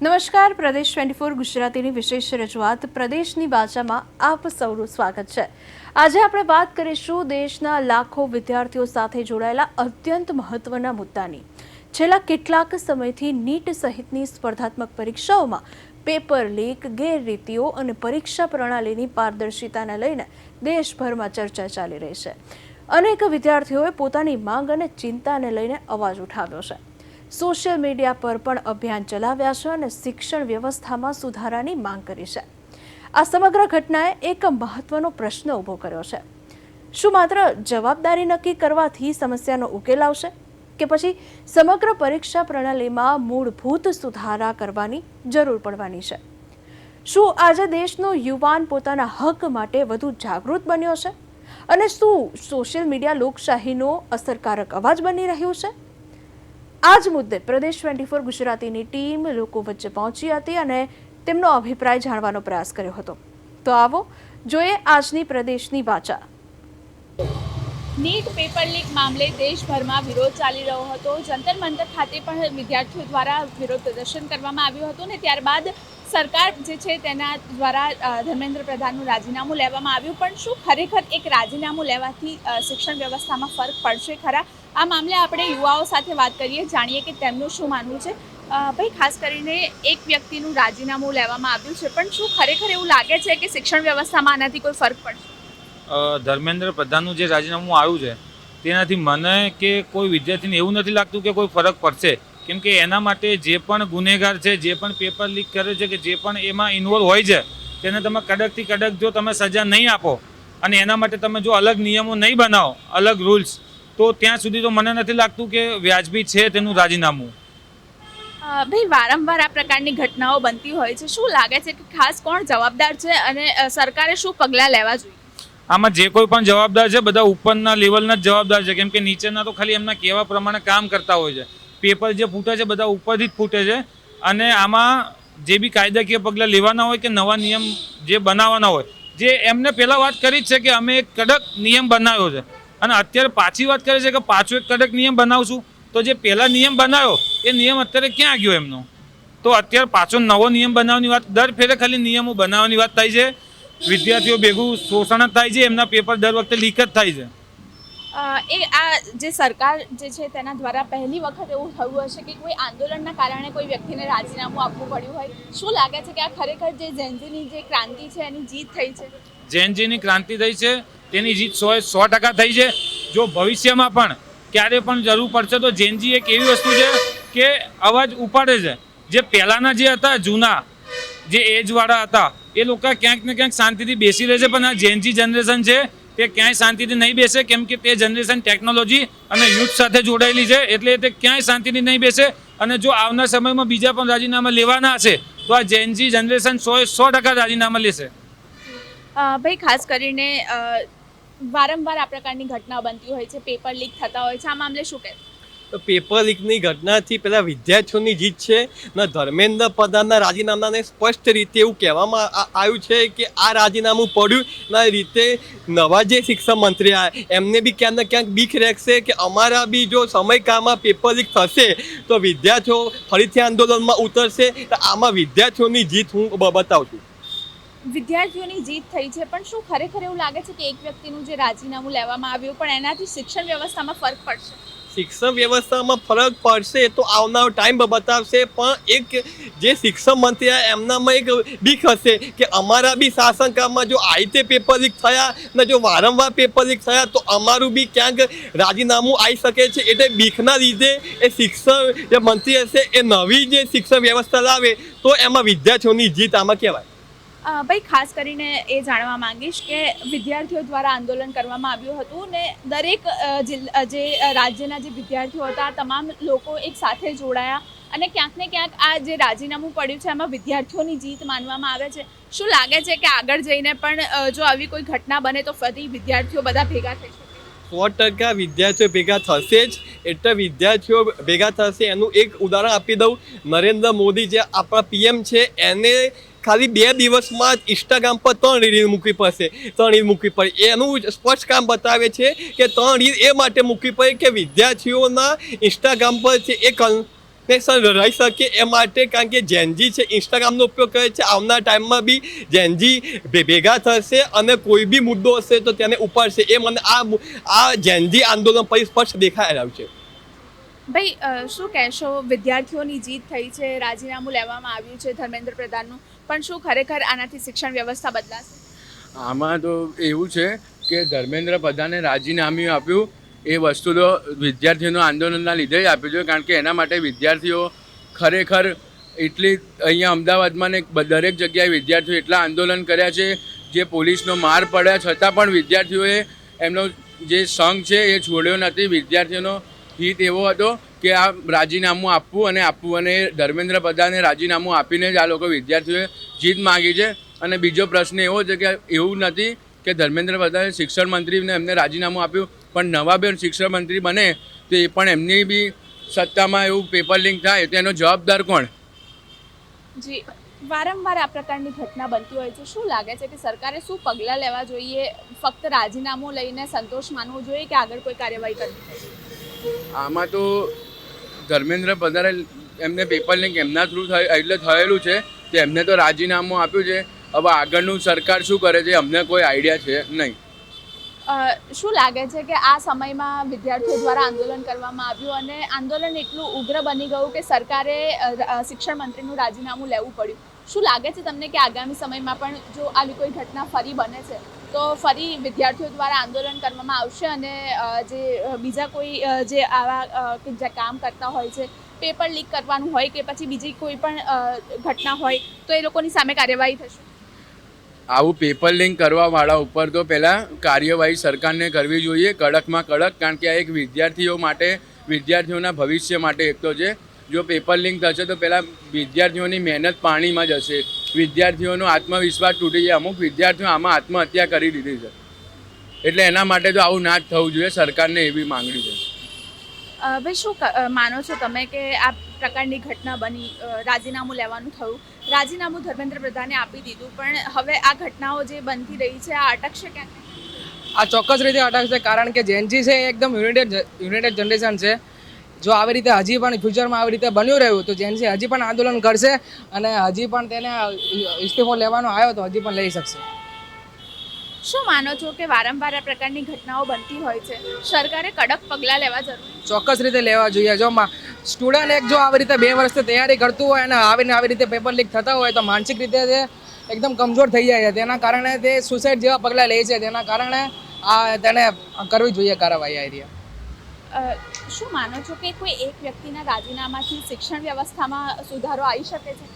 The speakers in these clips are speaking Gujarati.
નમસ્કાર, પ્રદેશ 24 ગુજરાતીની વિશેષ રજૂઆત પ્રદેશની ભાષામાં આપ સૌનું સ્વાગત છે। આજે આપણે વાત કરીશું દેશના લાખો વિદ્યાર્થીઓ સાથે જોડાયેલા અત્યંત મહત્વના મુદ્દાની। છેલ્લા કેટલાક સમયથી નીટ સહિતની સ્પર્ધાત્મક પરીક્ષાઓમાં પેપર લીક, ગેરરીતિઓ અને પરીક્ષા પ્રણાલીની પારદર્શિતાને લઈને દેશભરમાં ચર્ચા ચાલી રહી છે। અનેક વિદ્યાર્થીઓએ પોતાની માંગ અને ચિંતાને લઈને અવાજ ઉઠાવ્યો છે। સોશિયલ મીડિયા પર પણ અભિયાન ચલાવ્યા છે અને શિક્ષણ વ્યવસ્થામાં સુધારાની માંગ કરી છે। આ સમગ્ર ઘટનાએ એક મહત્વનો પ્રશ્ન ઊભો કર્યો છે। શું માત્ર જવાબદારી નક્કી કરવાથી સમસ્યાનો ઉકેલ આવશે કે પછી સમગ્ર પરીક્ષા પ્રણાલીમાં મૂળભૂત સુધારા કરવાની જરૂર પડવાની છે? શું આજે દેશનો યુવાન પોતાના હક માટે વધુ જાગૃત બન્યો છે અને શું સોશિયલ મીડિયા લોકશાહીનો અસરકારક અવાજ બની રહ્યું છે? આ જ મુદ્દે પ્રદેશ 24 ગુજરાતીની ટીમ લોકો વચ્ચે પહોંચી હતી અને તેમનો અભિપ્રાય જાણવાનો પ્રયાસ કર્યો હતો। તો આવો જોઈએ આજની પ્રદેશની વાચા। નીટ પેપર લીક મામલે દેશભરમાં વિરોધ ચાલી રહ્યો હતો। જંતર મંતર ખાતે પણ વિદ્યાર્થીઓ દ્વારા વિરોધ પ્રદર્શન કરવામાં આવ્યું હતું અને ત્યારબાદ સરકાર જે છે તેના દ્વારા ધર્મેન્દ્ર પ્રધાનનું રાજીનામું લેવામાં આવ્યું। પણ શું ખરેખર એક રાજીનામું લેવાથી શિક્ષણ વ્યવસ્થામાં ફરક પડશે ખરા? આ મામલે આપણે યુવાઓ સાથે વાત કરીએ, જાણીએ કે તેમનું શું માનવું છે। ભાઈ, ખાસ કરીને એક વ્યક્તિનું રાજીનામું લેવામાં આવ્યું છે, પણ શું ખરેખર એવું લાગે છે કે શિક્ષણ વ્યવસ્થામાં આનાથી કોઈ ફરક પડશે? ધર્મેન્દ્ર પ્રધાનનું જે રાજીનામું આવ્યું છે તેનાથી મને કે કોઈ વિદ્યાર્થીને એવું નથી લાગતું કે કોઈ ફરક પડશે, કેમ કે એના માટે જે પણ ગુનેગાર છે, જે પણ પેપર લીક કરે છે કે જે પણ એમાં ઇન્વોલ્વ હોય છે તેને તમે કડકથી કડક જો તમે સજા નહીં આપો અને એના માટે તમે જો અલગ નિયમો નહીં બનાવો, અલગ રૂલ્સ, તો ત્યાં સુધી તો મને નથી લાગતું કે વ્યાજબી છે તેનું રાજીનામું। ભાઈ, વારંવાર આ પ્રકારની ઘટનાઓ બનતી હોય છે। શું લાગે છે કે ખાસ કોણ જવાબદાર છે અને સરકારે શું પગલાં લેવા જોઈએ? આમાં જે કોઈ પણ જવાબદાર છે બધા ઉપરના લેવલના જ જવાબદાર છે, કેમ કે નીચેના તો ખાલી એમના કહેવા પ્રમાણે કામ કરતા હોય છે। પેપર જે ફૂટે છે બધા ઉપરથી જ ફૂટે છે અને આમાં જે બી કાયદાકીય પગલાં લેવાના હોય કે નવા નિયમ જે બનાવવાના હોય, જે એમને પહેલાં વાત કરી જ છે કે અમે એક કડક નિયમ બનાવ્યો છે અને અત્યારે પાછી વાત કરે છે કે પાછો એક કડક નિયમ બનાવશું। તો જે પહેલા નિયમ બનાવ્યો એ નિયમ અત્યારે ક્યાં ગયો એમનો? તો અત્યારે પાછો નવો નિયમ બનાવવાની વાત, દર ફેરે ખાલી નિયમો બનાવવાની વાત થાય છે। વિદ્યાર્થીઓ ભેગું શોષણ જ થાય છે, એમના પેપર દર વખતે લીક જ થાય છે। આ જે સરકાર જે છે તેના દ્વારા પહેલી વખત એવું થયું હશે કે કોઈ આંદોલનના કારણે કોઈ વ્યક્તિને રાજીનામું આપવું પડ્યું હોય। શું લાગે છે કે આ ખરેખર જે જેનઝીની જે ક્રાંતિ છે એની જીત થઈ છે? જેનઝીની ક્રાંતિ થઈ છે, તેની જીત 100% થઈ છે। જો ભવિષ્યમાં પણ ક્યારે પણ જરૂર પડશે તો જેનજી એક એવી વસ્તુ છે કે અવાજ ઉપાડે છે। જે પહેલાંના જે હતા જૂના જે એજવાળા હતા એ લોકો ક્યાંક ને ક્યાંક શાંતિથી બેસી રહે છે, પણ આ જેનજી જનરેશન છે તે ક્યાંય શાંતિથી નહીં બેસે, કેમ કે તે જનરેશન ટેકનોલોજી અને યુથ સાથે જોડાયેલી છે, એટલે તે ક્યાંય શાંતિથી નહીં બેસે। અને જો આવનાર સમયમાં બીજા પણ રાજીનામા લેવાના હશે તો આ જેનજી જનરેશન 100% રાજીનામા લેશે। ભાઈ, ખાસ કરીને વારંવાર આ પ્રકારની ઘટના બનતી હોય છે, પેપર લીક થતા હોય છે, આ મામલે શું કહેશો? તો પેપર લીકની ઘટનાથી પેલા વિદ્યાર્થીઓની જીત છે ને ધર્મેન્દ્ર પ્રધાનના રાજીનામાને સ્પષ્ટ રીતે એવું કહેવામાં આવ્યું છે કે આ રાજીનામું પડ્યું ના રીતે નવા જે શિક્ષણ મંત્રી આવ્યા એમને બી ક્યાંક ને ક્યાંક બીક રહેશે કે અમારા બી જો સમયકાળમાં પેપર લીક થશે તો વિદ્યાર્થીઓ ફરીથી આંદોલનમાં ઉતરશે। તો આમાં વિદ્યાર્થીઓની જીત હું બતાવું છું। વિદ્યાર્થીઓની જીત થઈ છે, પણ શું ખરેખર એવું લાગે છે કે એક વ્યક્તિનું જે રાજીનામું લેવામાં આવ્યું પણ એનાથી શિક્ષણ વ્યવસ્થામાં ફરક પડશે? શિક્ષણ વ્યવસ્થામાં ફરક પડશે તો આવનારો ટાઈમ બતાવશે, પણ એક જે શિક્ષણ મંત્રી એમનામાં એક બીક હશે કે અમારા બી શાસનકાળમાં જો આ રીતે પેપર લીક થયા ને જો વારંવાર પેપર લીક થયા તો અમારું બી ક્યાંક રાજીનામું આવી શકે છે। એટલે બીકના લીધે એ શિક્ષણ જે મંત્રી હશે એ નવી જે શિક્ષણ વ્યવસ્થા લાવે તો એમાં વિદ્યાર્થીઓની જીત આમાં કહેવાય। ભાઈ, ખાસ કરીને એ જાણવા માંગીશ કે વિદ્યાર્થીઓ દ્વારા આંદોલન કરવામાં આવ્યું હતું ને દરેક જે રાજ્યના જે વિદ્યાર્થીઓ હતા તમામ લોકો એક સાથે જોડાયા અને ક્યાંક ને ક્યાંક આ જે રાજીનામું પડ્યું છે એમાં વિદ્યાર્થીઓની જીત માનવામાં આવે છે। શું લાગે છે કે આગળ જઈને પણ જો આવી કોઈ ઘટના બને તો ફરી વિદ્યાર્થીઓ બધા ભેગા થઈ શકે? 100% વિદ્યાર્થીઓ ભેગા થશે જ। એટલે વિદ્યાર્થીઓ ભેગા થશે એનું એક ઉદાહરણ આપી દઉં। નરેન્દ્ર મોદી જે આપણા પીએમ છે એને ખાલી 2 દિવસમાં જ ઇન્સ્ટાગ્રામ પર 3 રીલ મૂકવી પડશે, 3 રીલ મૂકવી પડે। એનું સ્પષ્ટ કામ બતાવે છે કે 3 રીલ એ માટે મૂકવી પડે કે વિદ્યાર્થીઓના ઇન્સ્ટાગ્રામ પર છે એ રહી શકે એ માટે, કારણ કે જેનજી છે ઇન્સ્ટાગ્રામનો ઉપયોગ કરે છે. આવનાર ટાઈમમાં બી જેનજી ભેગા થશે અને કોઈ બી મુદ્દો હશે તો તેને ઉપાડશે. એ મને આ જેનજી આંદોલન પર સ્પષ્ટ દેખાઈ રહ્યું છે. ભાઈ શું કહેશો, વિદ્યાર્થીઓની જીત થઈ છે, રાજીનામું લેવામાં આવ્યું છે ધર્મેન્દ્ર પ્રધાનનું, પણ શું ખરેખર આનાથી શિક્ષણ વ્યવસ્થા બદલાશે? આમાં તો એવું છે કે ધર્મેન્દ્ર પ્રધાને રાજીનામું આપ્યું એ વસ્તુ તો વિદ્યાર્થીઓના આંદોલનના લીધે જ આપ્યું છે, કારણ કે એના માટે વિદ્યાર્થીઓ ખરેખર એટલી અહીંયા અમદાવાદમાં ને દરેક જગ્યાએ વિદ્યાર્થીઓ એટલા આંદોલન કર્યા છે, જે પોલીસનો માર પડ્યા છતાં પણ વિદ્યાર્થીઓએ એમનો જે સંઘ છે એ છોડ્યો નથી. વિદ્યાર્થીઓનો હિત એવો હતો કે આ રાજીનામું આપવું અને ધર્મેન્દ્ર પ્રધાને રાજીનામું આપીને જ આ લોકો વિદ્યાર્થીઓએ જીત માગી છે. અને બીજો પ્રશ્ન એવો છે કે એવું નથી કે ધર્મેન્દ્ર પ્રધાને શિક્ષણ મંત્રીને એમને રાજીનામું આપ્યું, પણ નવા બે શિક્ષણ મંત્રી બને તો એ પણ એમની બી સત્તામાં એવું પેપર લીક થાય તો એનો જવાબદાર કોણ? જી, વારંવાર આ પ્રકારની ઘટના બનતી હોય છે. શું લાગે છે કે સરકારે શું પગલાં લેવા જોઈએ? ફક્ત રાજીનામું લઈને સંતોષ માનવો જોઈએ કે આગળ કોઈ કાર્યવાહી કરવી જોઈએ? આમાં તો ધર્મેન્દ્ર પ્રધાને એમને પેપર લીક એમના થ્રુ એટલે થયેલું છે તો એમને તો રાજીનામું આપ્યું છે. હવે આગળનું સરકાર શું કરે છે અમને કોઈ આઈડિયા છે નહીં. શું લાગે છે કે આ સમયમાં વિદ્યાર્થીઓ દ્વારા આંદોલન કરવામાં આવ્યું અને આંદોલન એટલું ઉગ્ર બની ગયું કે સરકારે શિક્ષણ મંત્રીનું રાજીનામું લેવું પડ્યું. શું લાગે છે તમને કે આગામી સમયમાં પણ જો આવી કોઈ ઘટના ફરી બને છે તો ફરી વિદ્યાર્થીઓ દ્વારા આંદોલન કરવામાં આવશે અને જે બીજા કોઈ જે આવા જે કામ કરતા હોય છે, પેપર લીક કરવાનું હોય કે પછી બીજી કોઈ પણ ઘટના હોય તો એ લોકોની સામે કાર્યવાહી થશે? આવું પેપર લીક કરવાવાળા ઉપર તો પહેલાં કાર્યવાહી સરકારને કરવી જોઈએ, કડકમાં કડક, કારણ કે આ એક વિદ્યાર્થીઓ માટે, વિદ્યાર્થીઓના ભવિષ્ય માટે એક તો છે. જો પેપર લીક થશે તો પહેલાં વિદ્યાર્થીઓની મહેનત પાણીમાં જશે, વિદ્યાર્થીઓનો આત્મવિશ્વાસ તૂટી જાય. અમુક વિદ્યાર્થીઓ આમાં આત્મહત્યા કરી દીધી છે, એટલે એના માટે તો આવું ના જ થવું જોઈએ. સરકારને એવી માંગણી છે. ભાઈ શું માનો છો તમે કે આ પ્રકારની ઘટના બની, રાજીનામું લેવાનું થયું, રાજીનામું ધર્મેન્દ્ર પ્રધાને આપી દીધું, પણ હવે આ ઘટનાઓ જે બનતી રહી છે આ અટકશે ક્યાં? આ ચોક્કસ રીતે અટકશે, કારણ કે જેનજી છે એ એકદમ યુનાઇટેડ જનરેશન છે. જો આવી રીતે હજી પણ ફ્યુચરમાં આવી રીતે બન્યું રહ્યું તો જેનજી હજી પણ આંદોલન કરશે અને હજી પણ તેને ઇસ્તીફો લેવાનો આવ્યો તો હજી પણ લઈ શકશે. શું માનો છો કે વારંવાર આ પ્રકારની ઘટનાઓ બનતી હોય છે, સરકારે કડક પગલાં લેવા જરૂરી? ચોક્કસ રીતે લેવા જોઈએ. જો સ્ટુડન્ટ એક જો આવી રીતે 2 વર્ષથી તૈયારી કરતું હોય અને આવી રીતે પેપર લીક થતા હોય તો માનસિક રીતે તે એકદમ કમજોર થઈ જાય છે. તેના કારણે તે સુસાઇડ જેવા પગલાં લે છે. તેના કારણે તેને કરવી જોઈએ કાર્યવાહી આ એરિયા. શું માનો છો કે કોઈ એક વ્યક્તિના રાજીનામાથી શિક્ષણ વ્યવસ્થામાં સુધારો આવી શકે છે?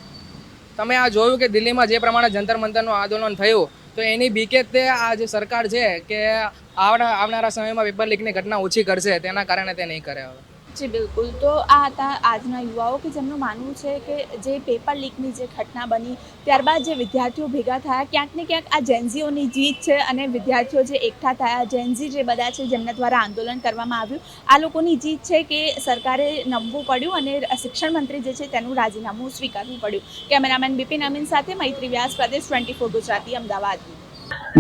તમે આ જોયું કે દિલ્હીમાં જે પ્રમાણે જંતર મંતરનું આંદોલન થયું તો એની બીકે તે આ જે સરકાર છે કે આવનારા સમયમાં પેપર લીકની ઘટના ઓછી કરશે, તેના કારણે તે નહીં કરે હવે. જી બિલકુલ. તો આ હતા આજના યુવાઓ કે જેમનું માનવું છે કે જે પેપર લીકની જે ઘટના બની ત્યારબાદ જે વિદ્યાર્થીઓ ભેગા થયા, ક્યાંક ને ક્યાંક આ જેનઝીઓની જીત છે અને વિદ્યાર્થીઓ જે એકઠા થયા, જેનઝી જે બધા છે જેમના દ્વારા આંદોલન કરવામાં આવ્યું, આ લોકોની જીત છે કે સરકારે નમવું પડ્યું અને શિક્ષણ મંત્રી જે છે તેનું રાજીનામું સ્વીકારવું પડ્યું. કેમેરામેન બિપિન અમીન સાથે મૈત્રી વ્યાસ, પ્રદેશ 24 ગુજરાતી, અમદાવાદ.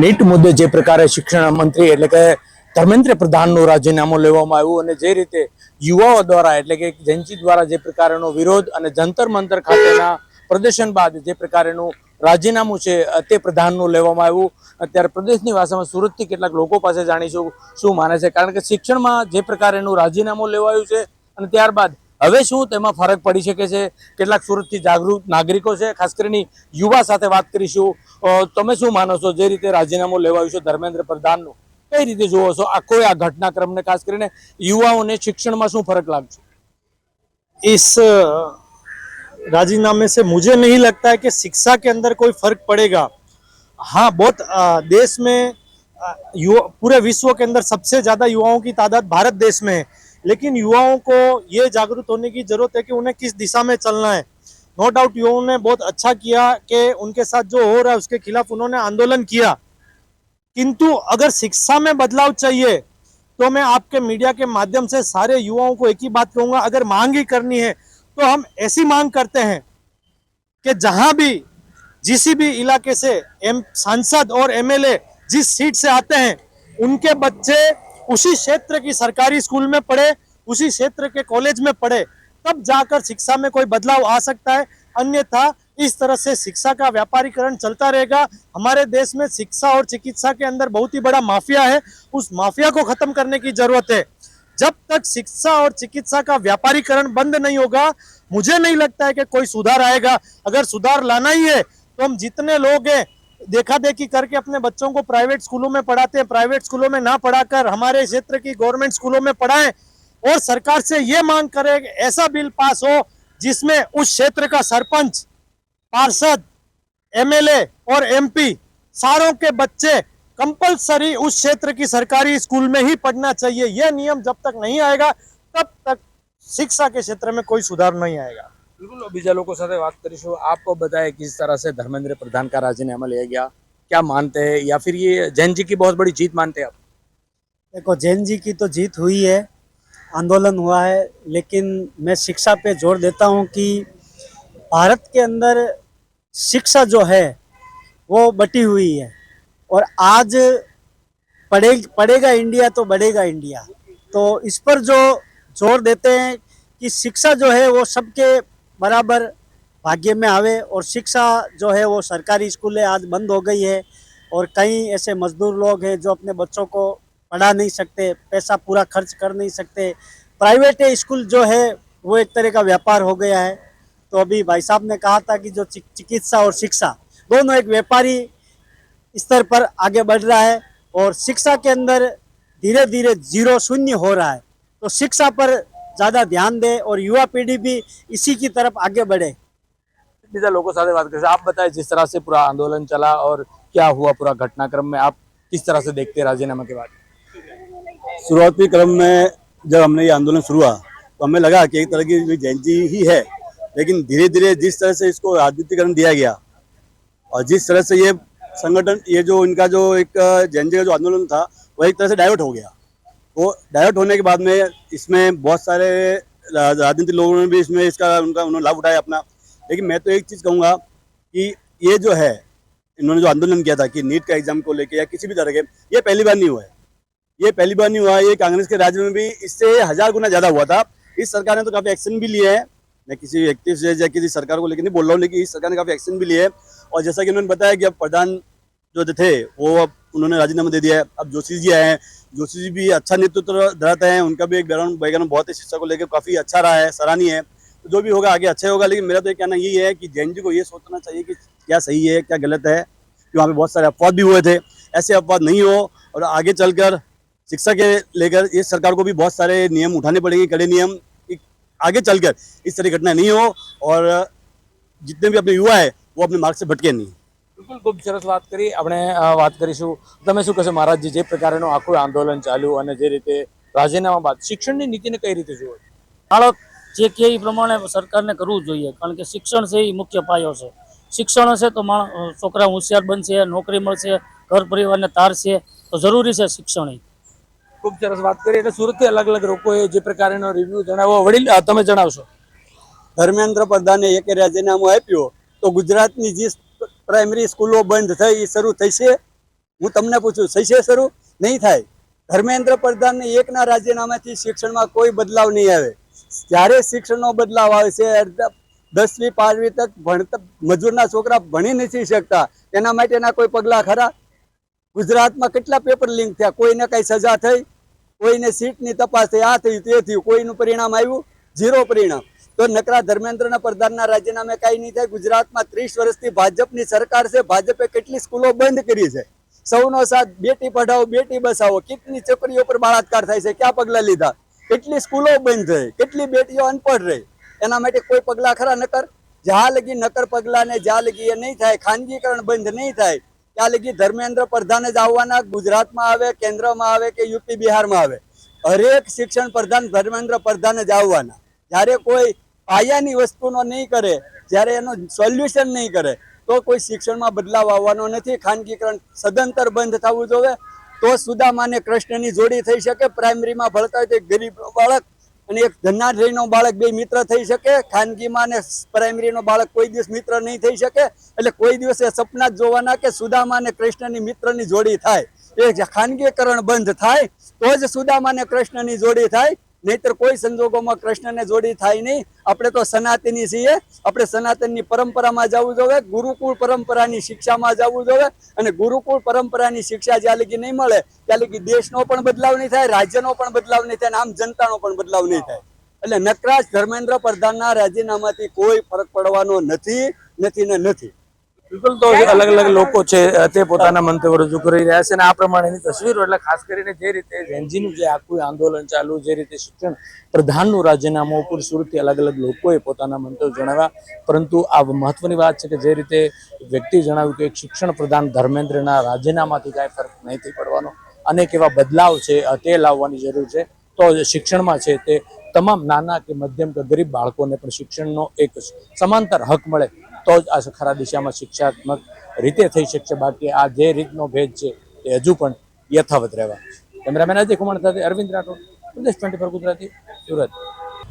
નીટ મુદ્દે જે પ્રકારે શિક્ષણ મંત્રી એટલે કે ધર્મેન્દ્ર પ્રધાનનું રાજીનામું લેવામાં આવ્યું અને જે રીતે યુવાઓ દ્વારા એટલે કે જેનજી દ્વારા જે પ્રકારનો વિરોધ અને જંતર મંતર ખાતેના પ્રદર્શન બાદ જે પ્રકારનું રાજીનામું છે તે પ્રધાનનું લેવામાં આવ્યું. અત્યારે પ્રદેશની ભાષામાં સુરતથી કેટલાક લોકો પાસે જાણીશું શું માને છે, કારણ કે શિક્ષણમાં જે પ્રકારનું રાજીનામું લેવાયું છે અને ત્યારબાદ હવે શું તેમાં ફરક પડી શકે છે. કેટલાક સુરતથી જાગૃત નાગરિકો છે, ખાસ કરીને યુવા સાથે વાત કરીશું. તમે શું માનો છો જે રીતે રાજીનામું લેવાયું છે ધર્મેન્દ્ર પ્રધાનનું, કઈ રીતે જોવો છો આ ઘટનાક્રમને, ખાસ કરીને યુवाओं शिक्षण શું ફરક લાગશે? इस राजीनामे से मुझे नहीं लगता है कि शिक्षा के अंदर कोई फर्क पड़ेगा. हाँ, बहुत देश में पूरे विश्व के अंदर सबसे ज्यादा युवाओं की तादाद भारत देश में है, लेकिन युवाओं को ये जागरूक होने की जरूरत है कि उन्हें किस दिशा में चलना है. नो डाउट युवाओं ने बहुत अच्छा किया कि उनके साथ जो हो रहा है उसके खिलाफ उन्होंने आंदोलन किया, किंतु अगर शिक्षा में बदलाव चाहिए तो मैं आपके मीडिया के माध्यम से सारे युवाओं को एक ही बात कहूंगा, अगर मांग ही करनी है तो हम ऐसी मांग करते हैं कि जहां भी जिस भी इलाके से सांसद और एमएलए जिस सीट से आते हैं उनके बच्चे उसी क्षेत्र की सरकारी स्कूल में पढ़े, उसी क्षेत्र के कॉलेज में पढ़े, तब जाकर शिक्षा में कोई बदलाव आ सकता है, अन्यथा इस तरह से शिक्षा का व्यापारीकरण चलता रहेगा। हमारे देश में शिक्षा और चिकित्सा के अंदर बहुत ही बड़ा माफिया है, उस माफिया को खत्म करने की जरूरत है। जब तक शिक्षा और चिकित्सा का व्यापारीकरण बंद नहीं होगा, मुझे नहीं लगता है कि कोई सुधार आएगा। अगर सुधार लाना ही है तो हम जितने लोग हैं देखा देखी करके अपने बच्चों को प्राइवेट स्कूलों में पढ़ाते हैं, प्राइवेट स्कूलों में ना पढ़ाकर हमारे क्षेत्र की गवर्नमेंट स्कूलों में पढ़ाएं और सरकार से ये मांग करें कि ऐसा बिल पास हो जिसमें उस क्षेत्र का सरपंच, पार्षद, एमएलए और एमपी सारों के बच्चे कंपलसरी उस क्षेत्र की सरकारी स्कूल में ही पढ़ना चाहिए। यह नियम जब तक नहीं आएगा तब तक शिक्षा के क्षेत्र में कोई सुधार नहीं आएगा। बिल्कुल बीजा लोगों સાથે વાત કરીશું। आपको बताया किस तरह से धर्मेंद्र प्रधान का राजीनामा लिया गया, क्या मानते हैं या फिर ये जैन जी की बहुत बड़ी जीत मानते हैं आप? देखो, जैन जी की तो जीत हुई है, आंदोलन हुआ है, लेकिन मैं शिक्षा पे जोर देता हूँ कि भारत के अंदर शिक्षा जो है वो बटी हुई है और आज पढ़ेगा इंडिया तो बढ़ेगा इंडिया। तो इस पर जो जोर देते हैं कि शिक्षा जो है वो सबके बराबर भाग्य में आवे और शिक्षा जो है वो सरकारी स्कूलें आज बंद हो गई है और कई ऐसे मजदूर लोग हैं जो अपने बच्चों को पढ़ा नहीं सकते, पैसा पूरा खर्च कर नहीं सकते। प्राइवेट स्कूल जो है वो एक तरह का व्यापार हो गया है। तो अभी भाई साहब ने कहा था कि जो चिकित्सा और शिक्षा दोनों एक व्यापारी स्तर पर आगे बढ़ रहा है और शिक्षा के अंदर धीरे धीरे जीरो शून्य हो रहा है। तो शिक्षा पर ज़्यादा ध्यान दे और युवा पीढ़ी भी इसी की तरफ आगे बढ़े। बीजा लोगों સાથે વાત કરીશું। आप बताएं जिस तरह से पूरा आंदोलन चला और क्या हुआ पूरा घटनाक्रम में, आप किस तरह से देखते हैं राजीनामा के बाद? शुरुआती क्रम में जब हमने ये आंदोलन शुरू हुआ तो हमें लगा कि एक तरह की जैन जी ही है, लेकिन धीरे धीरे जिस तरह से इसको राजनीतिकरण दिया गया और जिस तरह से ये संगठन, ये जो इनका जो एक जैन जी का जो आंदोलन था वो एक तरह से डाइवर्ट हो गया। वो डाइवर्ट होने के बाद में इसमें बहुत सारे राजनीतिक लोगों ने भी इसमें उन्होंने लाभ उठाया अपना। लेकिन मैं तो एक चीज़ कहूँगा कि ये जो है इन्होंने जो आंदोलन किया था कि नीट का एग्जाम को लेके या किसी भी तरह के, ये पहली बार नहीं हुआ है। ये पहली बार नहीं हुआ है, ये कांग्रेस के राज्य में भी इससे 1000 गुना ज़्यादा हुआ था। इस सरकार ने तो काफ़ी एक्शन भी लिए हैं। मैं किसी व्यक्ति से या किसी सरकार को लेकर नहीं बोल रहा हूँ, लेकिन इस सरकार ने काफ़ी एक्शन भी लिए है। और जैसा कि उन्होंने बताया कि अब प्रधान जो थे वो अब उन्होंने राजीनामा दे दिया है। अब जोशी जी आए हैं, जोशी जी भी अच्छा नेतृत्व धराते हैं, उनका भी एक बैकग्राउंड बहुत ही शिक्षा को लेकर काफ़ी अच्छा रहा है, सराहनीय है। तो जो भी होगा आगे अच्छा होगा। लेकिन मेरा तो ये कहना यही है कि जैन जी को ये सोचना चाहिए कि क्या सही है क्या गलत है, कि वहाँ पे बहुत सारे अपवाद भी हुए थे, ऐसे अपवाद नहीं हो और आगे चलकर शिक्षा के लेकर इस सरकार को भी बहुत सारे नियम उठाने पड़ेंगे, कड़े नियम, आगे चलकर इस तरह घटना नहीं हो और जितने भी अपने युवा है वो अपने मार्ग से भटके नहीं। बिल्कुल खूब सरस बात करी। આપણે વાત કરીશું। તમે શું કહેશો મહારાજજી, જે પ્રકારનું આખું આંદોલન ચાલ્યું અને જે રીતે રાજીનામા બાદ શિક્ષણની નીતિને કઈ રીતે જુઓ? બાળક જે કહે એ પ્રમાણે સરકારને કરવું જોઈએ, કારણ કે શિક્ષણ છે એ મુખ્ય પાયો છે। શિક્ષણ હશે તો છોકરા હોશિયાર બનશે, નોકરી મળશે, ઘર પરિવારને તારશે, તો જરૂરી છે શિક્ષણ। ખૂબ સરસ વાત કરી। એટલે સુરતથી અલગ અલગ લોકોએ જે પ્રકારનો રિવ્યુ જણાવ્યો, વડીલ તમે જણાવશો। ધર્મેન્દ્ર પ્રધાને એક રાજીનામું આપ્યું તો ગુજરાતની જે પ્રાઇમરી સ્કૂલો બંધ થઈ એ શરૂ થશે? હું તમને પૂછું, થશે શરૂ? નહીં થાય। ધર્મેન્દ્ર પ્રધાનને એકના રાજીનામાથી શિક્ષણમાં કોઈ બદલાવ નહીં આવે। જ્યારે શિક્ષણનો બદલાવ આવશે 10મી 12મી તક ભણતા મજૂરના છોકરા ભણી નથી શકતા, એના માટેના કોઈ પગલાં ખરા? ગુજરાતમાં કેટલા પેપર લીક થયા, કોઈને કઈ સજા થઈ, કોઈને સીટની તપાસ થઈ, આ થયું તે થયું, કોઈનું પરિણામ આવ્યું? ઝીરો પરિણામ। તો નકરા ધર્મેન્દ્રના પ્રધાનના રાજીનામે કાંઈ નહીં થાય। ગુજરાતમાં 30 વર્ષથી ભાજપની સરકાર છે, ભાજપે કેટલી સ્કૂલો બંધ કરી છે। સૌનો સાથ, બેટી પઢાઓ બેટી બચાવો, કેટલી છોકરીઓ પર બળાત્કાર થાય છે, ક્યાં પગલાં લીધા? કેટલી સ્કૂલો બંધ થઈ, કેટલી બેટીઓ અનપઢ રહી, એના માટે કોઈ પગલાં ખરા? નકર જ્યાં લગી નકર પગલાં ને જ્યાં લગી એ નહીં થાય, ખાનગીકરણ બંધ નહીં થાય, ત્યાં લગી ધર્મેન્દ્ર પ્રધાન જ આવવાના। ગુજરાતમાં આવે, કેન્દ્રમાં આવે કે યુપી બિહારમાં આવે, હરેક શિક્ષણ પ્રધાન ધર્મેન્દ્ર પ્રધાન જ આવવાના। જ્યારે કોઈ પાયાની વસ્તુનો નહીં કરે, જ્યારે એનો સોલ્યુશન નહીં કરે તો કોઈ શિક્ષણમાં બદલાવ આવવાનો નથી। ખાનગીકરણ સદંતર બંધ થવું જોઈએ તો સુદામાને કૃષ્ણની જોડી થઈ શકે। પ્રાઇમરીમાં ભણતા હોય તો ગરીબ બાળક અને એક ધનાઢ્યનો બાળક બે મિત્ર થઈ શકે। ખાનગીમાં ને પ્રાઇમરીનો બાળક કોઈ દિવસ મિત્ર નહીં થઈ શકે। એટલે કોઈ દિવસ એ સપના જ જોવાના કે સુદામા અને કૃષ્ણની મિત્રની જોડી થાય। એ ખાનગીકરણ બંધ થાય તો જ સુદામા અને કૃષ્ણની જોડી થાય। નહીતર કોઈ સંજોગોમાં કૃષ્ણને જોડી થાય નહીં. આપણે તો સનાતની છીએ, આપણે સનાતનની પરંપરામાં જવું જોઈએ, ગુરુકુળ પરંપરાની શિક્ષામાં જવું જોઈએ. અને ગુરુકુળ પરંપરાની શિક્ષા જ્યાં લગી નહીં મળે ત્યાં લગી દેશનો પણ બદલાવ નહીં થાય, રાજ્યનો પણ બદલાવ નહીં થાય, અને આમ જનતાનો પણ બદલાવ નહીં થાય. એટલે નકરાજ ધર્મેન્દ્ર પ્રધાનના રાજીનામાથી કોઈ ફરક પડવાનો નથી ને નથી. બિલકુલ, તો અલગ અલગ લોકો છે તે પોતાના મંતવ્ય રજૂ કરી રહ્યા છે અને આ પ્રમાણેની તસવીરો, એટલે ખાસ કરીને જે રીતે જેનજીનું જે આખું આંદોલન ચાલુ, જે રીતે શિક્ષણ પ્રધાનનું રાજીનામું ઉપર સુરતથી અલગ અલગ લોકોએ પોતાના મંતવ્ય જણાવ્યા. પરંતુ આ મહત્વની વાત છે કે જે રીતે વ્યક્તિએ જણાવ્યું કે એક શિક્ષણ પ્રધાન ધર્મેન્દ્રના રાજીનામાથી કાંઈ ફરક નથી પડવાનો, અનેક એવા બદલાવ છે તે લાવવાની જરૂર છે. તો શિક્ષણમાં છે તે તમામ નાના કે મધ્યમ કે ગરીબ બાળકોને પણ શિક્ષણનો એક સમાંતર હક મળે તો જ આ ખરા દિશામાં શિક્ષાત્મક રીતે થઈ શકશે. બાકી આ જે રીતનો ભેદ છે તે હજુ પણ યથાવત રહેવા. કેમેરામેન અજય કુમાર સાથે અરવિંદ રાઠોડ, પ્રદેશ 24 ગુજરાતી, સુરત.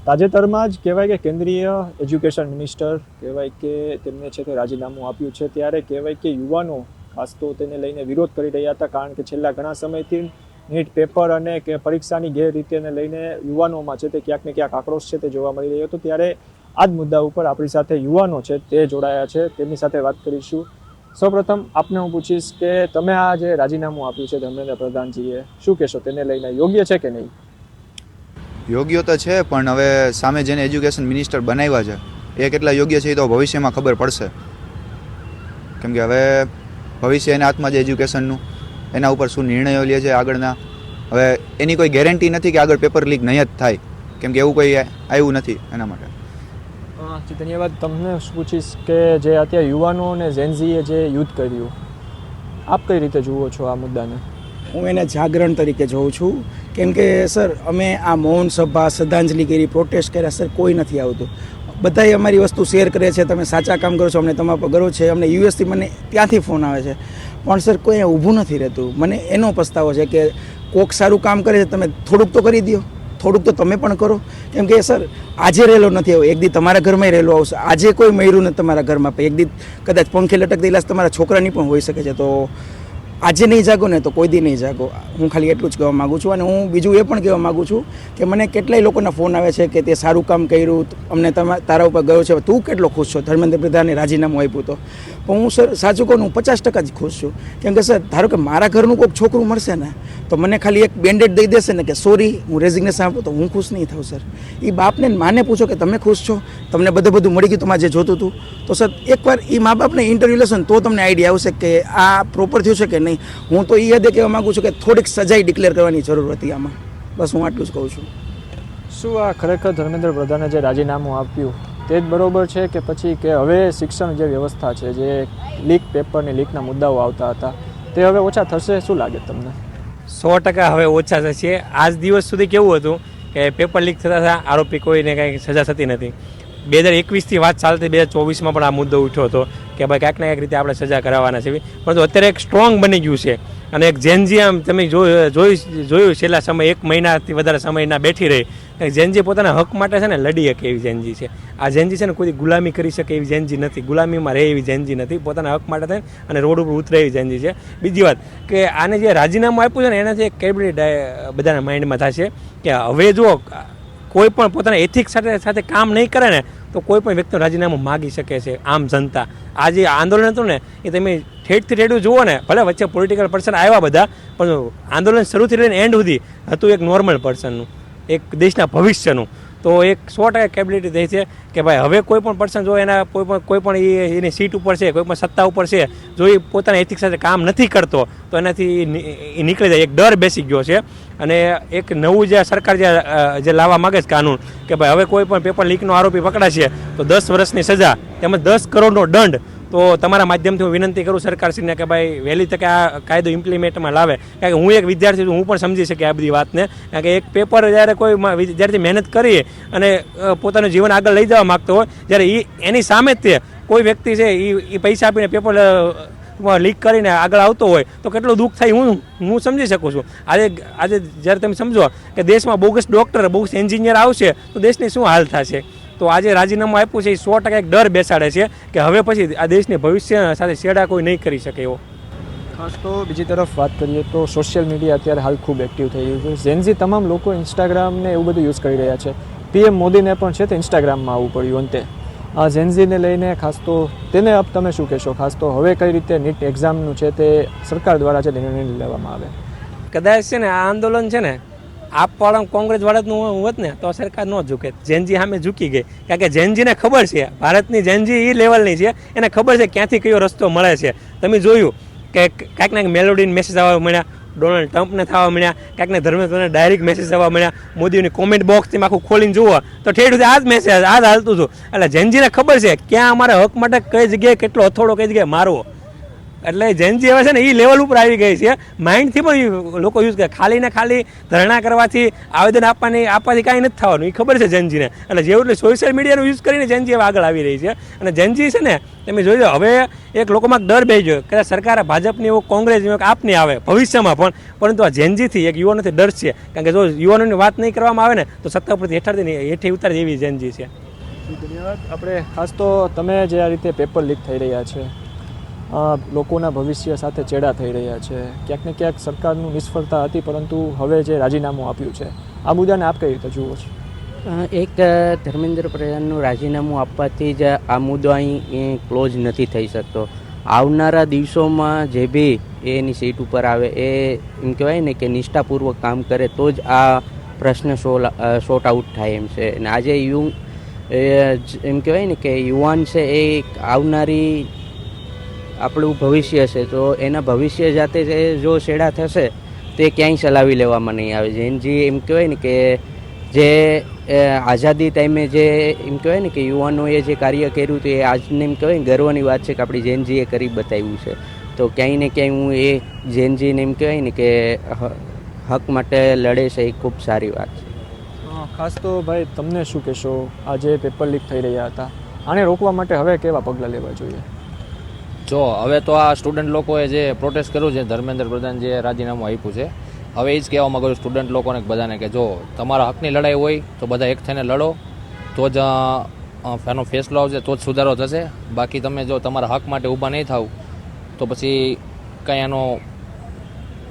તાજેતરમાં જ કહેવાય કે કેન્દ્રીય એજ્યુકેશન મિનિસ્ટર કહેવાય કે તેમને છે તે રાજીનામું આપ્યું છે, ત્યારે કહેવાય કે યુવાનો ખાસ તો તેને લઈને વિરોધ કરી રહ્યા હતા, કારણ કે છેલ્લા ઘણા સમયથી નીટ પેપર અને કે પરીક્ષાની ગેરરીતિને લઈને યુવાનોમાં છે તે ક્યાંક ને ક્યાંક આક્રોશ છે તે જોવા મળી રહ્યો હતો. ત્યારે આ જ મુદ્દા ઉપર આપણી સાથે યુવાનો છે તે જોડાયા છે, તેમની સાથે વાત કરીશું. સૌપ્રથમ આપને હું પૂછીશ કે તમે આ જે રાજીનામું આપ્યું છે ધર્મેન્દ્ર પ્રધાનજીએ, શું કહેશો, તેને લઈને યોગ્ય છે કે નહીં? યોગ્ય તો છે, પણ હવે સામે જેને એજ્યુકેશન મિનિસ્ટર બનાવ્યા છે એ કેટલા યોગ્ય છે એ તો ભવિષ્યમાં ખબર પડશે. કેમ કે હવે ભવિષ્ય એના હાથમાં છે એજ્યુકેશનનું, એના ઉપર શું નિર્ણયો લે છે આગળના. હવે એની કોઈ ગેરંટી નથી કે આગળ પેપર લીક નહીં જ થાય, કેમ કે એવું કોઈ આવ્યું નથી એના માટે. ધન્યવાદ. તમને પૂછીશ કે જે અત્યારે યુવાનો અને ઝેનઝીએ જે યુદ્ધ કર્યું, આપ કઈ રીતે જુઓ છો આ મુદ્દાને? હું એને જાગરણ તરીકે જોઉં છું, કેમ કે સર અમે આ મૌન સભા, શ્રદ્ધાંજલિ કરી, પ્રોટેસ્ટ કર્યા, સર કોઈ નથી આવતું. બધાએ અમારી વસ્તુ શેર કરે છે, તમે સાચા કામ કરો છો, અમને તમારા પર ગર્વ છે. અમને યુએસથી મને ત્યાંથી ફોન આવે છે, પણ સર કોઈ ઊભું નથી રહેતું. મને એનો પસ્તાવો છે કે કોક સારું કામ કરે છે, તમે થોડુંક તો કરી દો, થોડુંક તો તમે પણ કરો. કેમ કે સર આજે રહેલો નથી આવ્યો, એક દી તમારા ઘરમાં રહેલો આવશે. આજે કોઈ મર્યું નથી તમારા ઘરમાં, એક દી કદાચ પંખે લટકતી લાશ તમારા છોકરાની પણ હોઈ શકે છે. તો આજે નહીં જાગો ને તો કોઈ દી નહીં જાગો. હું ખાલી એટલું જ કહેવા માગું છું. અને હું બીજું એ પણ કહેવા માગું છું કે મને કેટલાય લોકોના ફોન આવે છે કે તે સારું કામ કર્યું, અમને તારા ઉપર ગયો છે, તું કેટલો ખુશ છો ધર્મેન્દ્ર પ્રધાને રાજીનામું આપ્યું તો. પણ હું સર સાચું કહું, હું 50% જ ખુશ છું. કેમ કે સર ધારો કે મારા ઘરનું કોઈક છોકરું મળશે ને તો મને ખાલી એક બેન્ડેડ દઈ દેશે ને કે સોરી હું રેઝિગ્નેશન આપું, તો હું ખુશ નહીં થાઉં સર. એ બાપને માને પૂછો કે તમે ખુશ છો, તમને બધું મળી ગયું તમારે જે જોતું હતું, તો સર એકવાર એ મા બાપને ઇન્ટરવ્યૂ લેશો ને તો તમને આઈડિયા આવશે કે આ પ્રોપર થયું છે કે નહીં. હું તો એ યાદ કહેવા માગું છું કે થોડીક સજાઈ ડિક્લેર કરવાની જરૂર હતી આમાં. બસ હું આટલું જ કહું છું. શું આ ખરેખર ધર્મેન્દ્ર પ્રધાને જે રાજીનામું આપ્યું તે જ બરોબર છે કે પછી કે હવે શિક્ષણ જે વ્યવસ્થા છે, જે લીક પેપરની લીકના મુદ્દાઓ આવતા હતા તે હવે ઓછા થશે, શું લાગે તમને? 100% હવે ઓછા થશે. આજ દિવસ સુધી કેવું હતું કે પેપર લીક થતા હતા, આરોપી કોઈને કાંઈ સજા થતી નથી. 2021થી વાત ચાલતી, 2024માં પણ આ મુદ્દો ઉઠ્યો હતો કે ભાઈ ક્યાંક ને ક્યાંક રીતે આપણે સજા કરાવવાના છે. પરંતુ અત્યારે એક સ્ટ્રોંગ બની ગયું છે અને એક જેનજી આમ તમે જોયું છેલ્લા સમય 1 મહિનાથી વધારે સમયના બેઠી રહી. જેનજી પોતાના હક માટે છે ને લડી શકે એવી જેનજી છે. આ જેનજી છે ને કોઈ ગુલામી કરી શકે એવી જેનજી નથી, ગુલામીમાં રહે એવી જેનજી નથી. પોતાના હક માટે થાય અને રોડ ઉપર ઉતરે એવી જેનજી છે. બીજી વાત કે આને જે રાજીનામું આપ્યું છે ને એનાથી એક કેબિનેટ બધાના માઇન્ડમાં થશે કે હવે જો કોઈ પણ પોતાના એથિક્સ સાથે કામ નહીં કરે ને તો કોઈ પણ વ્યક્તિનું રાજીનામું માગી શકે છે આમ જનતા. આ જે આંદોલન હતું ને એ તમે ઠેઠથી ઠેઠું જુઓ ને, ભલે વચ્ચે પોલિટિકલ પર્સન આવ્યા બધા, પણ આંદોલન શરૂથી લઈને એન્ડ સુધી હતું એક નોર્મલ પર્સનનું, એક દેશના ભવિષ્યનું. તો એક 100% કેબિલિટી થઈ છે કે ભાઈ હવે કોઈ પણ પર્સન જો એના કોઈ પણ એની સીટ ઉપર છે, કોઈ પણ સત્તા ઉપર છે, જો એ પોતાના એથિક્સ સાથે કામ નથી કરતો તો એનાથી એ નીકળી જાય. એક ડર બેસી ગયો છે અને એક નવું જે સરકાર જે લાવવા માગે છે કાનૂન કે ભાઈ હવે કોઈ પણ પેપર લીકનો આરોપી પકડાશે તો 10 વર્ષની સજા તેમજ 10 કરોડનો દંડ. તો તમારા માધ્યમથી હું વિનંતી કરું સરકારશ્રીને કે ભાઈ વહેલી તકે આ કાયદો ઇમ્પ્લિમેન્ટમાં લાવે. કારણ કે હું એક વિદ્યાર્થી છું, હું પણ સમજી શકી આ બધી વાતને. કારણ કે એક પેપર જ્યારે કોઈ વિદ્યાર્થી મહેનત કરી અને પોતાનું જીવન આગળ લઈ જવા માગતો હોય, જ્યારે એની સામે જ તે કોઈ વ્યક્તિ છે એ પૈસા આપીને પેપર લીક કરીને આગળ આવતો હોય તો કેટલું દુઃખ થાય હું સમજી શકું છું. આજે જ્યારે તમે સમજો કે દેશમાં બોગસ ડૉક્ટર, બોગસ એન્જિનિયર આવશે તો દેશની શું હાલ થશે. તો આજે રાજીનામું આપ્યું છે એ 100% એક ડર બેસાડે છે કે હવે પછી આ દેશની ભવિષ્ય સાથે છેડા કોઈ નહીં કરી શકે એવો. ખાસ તો બીજી તરફ વાત કરીએ તો સોશિયલ મીડિયા અત્યારે હાલ ખૂબ એક્ટિવ થઈ રહ્યું છે. ઝેનઝી તમામ લોકો ઇન્સ્ટાગ્રામને એવું બધું યુઝ કરી રહ્યા છે. પીએમ મોદીને પણ છે તે ઇન્સ્ટાગ્રામમાં આવવું પડ્યું અંતે. આ ઝેનઝીને લઈને ખાસ તો તેને અબ તમે શું કહેશો? ખાસ તો હવે કઈ રીતે નીટ એક્ઝામનું છે તે સરકાર દ્વારા છે તે નિર્ણય લેવામાં આવે? કદાચ છે ને આ આંદોલન છે ને આપવાળા કોંગ્રેસ વાળાનું હોત ને તો સરકાર ન ઝૂકે. ઝેનઝી સામે ઝૂકી ગઈ, કારણ કે ઝેનઝીને ખબર છે ભારતની ઝેનઝી એ લેવલની છે, એને ખબર છે ક્યાંથી કયો રસ્તો મળે છે. તમે જોયું કે કાંઈક ને મેલોડીને મેસેજ આવવા મળ્યા, ડોનાલ્ડ ટ્રમ્પને થવા મળ્યા, કાંઈકને ધર્મેન્દ્રને ડાયરેક્ટ મેસેજ આવવા મળ્યા, મોદીની કોમેન્ટ બોક્સ તેમાં આખું ખોલીને જુઓ તો ઠેઠ સુધી આ જ મેસેજ આ જ હાલતું હતું. એટલે ઝેનઝીને ખબર છે ક્યાં અમારે હક માટે કઈ જગ્યાએ કેટલો અથોડો કઈ જગ્યાએ મારવો. એટલે ઝેનઝી હવે છે ને એ લેવલ ઉપર આવી ગઈ છે. માઇન્ડથી પણ લોકો યુઝ કરે. ખાલી ને ખાલી ધરણા કરવાથી, આવેદન આપવાથી કાંઈ નથી થવાનું, એ ખબર છે ઝેનઝીને. એટલે જેવું સોશિયલ મીડિયાનો યુઝ કરીને ઝેનઝી હવે આગળ આવી રહી છે. અને ઝેનઝી છે ને તમે જોઈ હવે એક લોકોમાં ડર બેસી ગયો કે સરકાર ભાજપની હોય, કોંગ્રેસની હોય કે આપની આવે ભવિષ્યમાં પણ, પરંતુ આ ઝેનઝીથી એક યુવાનોથી ડર છે. કારણ કે જો યુવાનોની વાત નહીં કરવામાં આવે ને તો સત્તા પરથી હેઠે ઉતારે એવી ઝેનઝી છે. ધન્યવાદ. આપણે ખાસ તો તમે જે આ રીતે પેપર લીક થઈ રહ્યા છે, લોકોના ભવિષ્ય સાથે ચેડા થઈ રહ્યા છે, ક્યાંક ને ક્યાંક સરકારનું નિષ્ફળતા હતી, પરંતુ હવે જે રાજીનામું આપ્યું છે આ મુદ્દાને આપ કઈ રીતે જુઓ છો? એક ધર્મેન્દ્ર પ્રધાનનું રાજીનામું આપવાથી જ આ મુદ્દો અહીં ક્લોઝ નથી થઈ શકતો. આવનારા દિવસોમાં જે બી એની સીટ ઉપર આવે એ એમ કહેવાય ને કે નિષ્ઠાપૂર્વક કામ કરે તો જ આ પ્રશ્ન સોર્ટ આઉટ થાય એમ છે. અને આજે એમ કહેવાય ને કે યુવાન છે એ આવનારી આપણું ભવિષ્ય છે, તો એના ભવિષ્ય જાતે જો છેડા થશે તો એ ક્યાંય ચલાવી લેવામાં નહીં આવે. ઝેનઝી એમ કહેવાય ને કે જે આઝાદી ટાઈમે જે એમ કહેવાય ને કે યુવાનોએ જે કાર્ય કર્યું હતું એ આજને એમ કહેવાય ને ગર્વની વાત છે કે આપણી ઝેનઝીએ કરી બતાવ્યું છે. તો ક્યાંય ને ક્યાંય હું એ ઝેનઝીને એમ કહેવાય ને કે હક માટે લડે છે એ ખૂબ સારી વાત છે. ખાસ તો ભાઈ તમને શું કહેશો? આ જે પેપર લીક થઈ રહ્યા હતા આને રોકવા માટે હવે કેવા પગલાં લેવા જોઈએ? જો હવે તો આ સ્ટુડન્ટ લોકોએ જે પ્રોટેસ્ટ કર્યું છે, ધર્મેન્દ્ર પ્રધાન જે રાજીનામું આપ્યું છે, હવે એ જ કહેવા માગું છું સ્ટુડન્ટ લોકોને બધાને કે જો તમારા હકની લડાઈ હોય તો બધા એક થઈને લડો, તો જ એનો ફેસલો આવશે, તો જ સુધારો થશે. બાકી તમે જો તમારા હક માટે ઊભા નહીં થાવ તો પછી કંઈ એનો